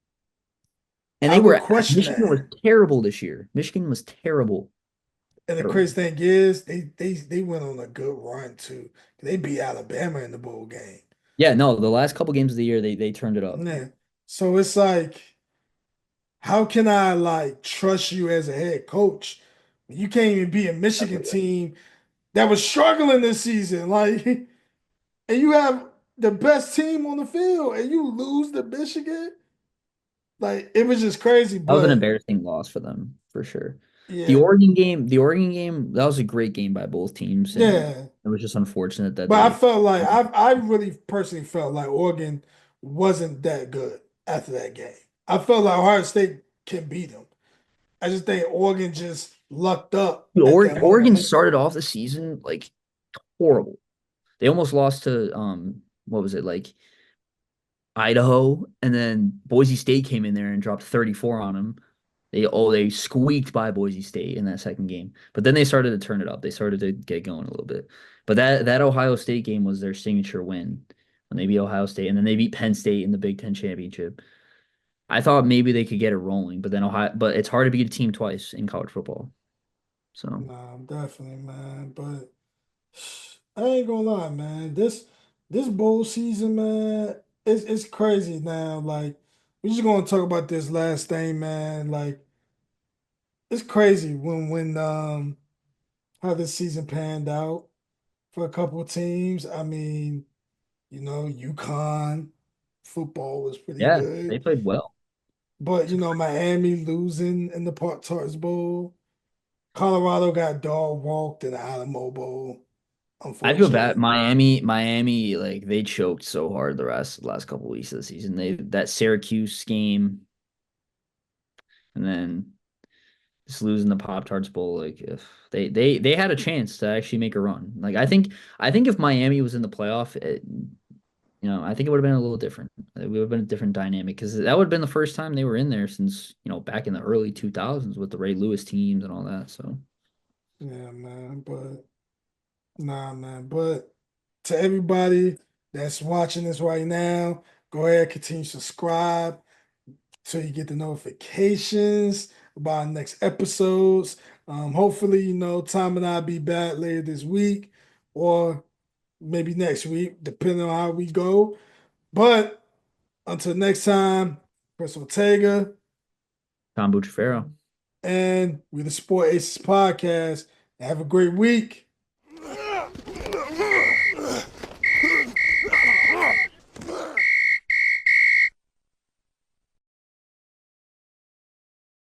And I they would were question Michigan was that. terrible this year. Michigan was terrible. And the Terrible. crazy thing is, they went on a good run too. They beat Alabama in the bowl game. Yeah, no, the last couple games of the year they turned it up. Yeah. So it's like, how can I like trust you as a head coach when you can't even beat a Michigan team that was struggling this season? Like, and you have the best team on the field and you lose to Michigan? Like, it was just crazy. That was an But embarrassing loss for them, for sure. yeah, The Oregon game, that was a great game by both teams, and yeah. it was just unfortunate that But I they. felt like I really personally felt like Oregon wasn't that good after that game. I felt like Ohio State can beat them. I just think Oregon just lucked up at that Oregon moment. started off the season like horrible. They almost lost to what was it like Idaho, and then Boise State came in there and dropped 34 on them. They squeaked by Boise State in that second game, but then they started to turn it up. They started to get going a little bit. But that Ohio State game was their signature win when they beat Ohio State, and then they beat Penn State in the Big Ten championship. I thought maybe they could get it rolling, but then but it's hard to beat a team twice in college football. So Nah, definitely, man. But I ain't gonna lie, man. This bowl season, man, it's crazy now. Like, we're just gonna talk about this last thing, man. Like, it's crazy when how this season panned out for a couple of teams. I mean, UConn football was pretty yeah, they good. played well. But Miami losing in the Port Tarts Bowl. Colorado got dog walked in the Alamo Bowl, I feel bad. unfortunately. Miami, like they choked so hard last couple of weeks of the season. They that Syracuse game, and then just losing the Pop Tarts Bowl. Like if they had a chance to actually make a run. Like I think if Miami was in the playoff, I think it would have been a little different. It would have been a different dynamic because that would have been the first time they were in there since back in the early 2000s with the Ray Lewis teams and all that. So Yeah, man. But nah, man. But to everybody that's watching this right now, go ahead, continue to subscribe so you get the notifications about our next episodes. Hopefully, Tom and I'll be back later this week or maybe next week, depending on how we go. But until next time, Chris Ortega Tom Bucciferro. and we the Sport Aces podcast. Have a great week.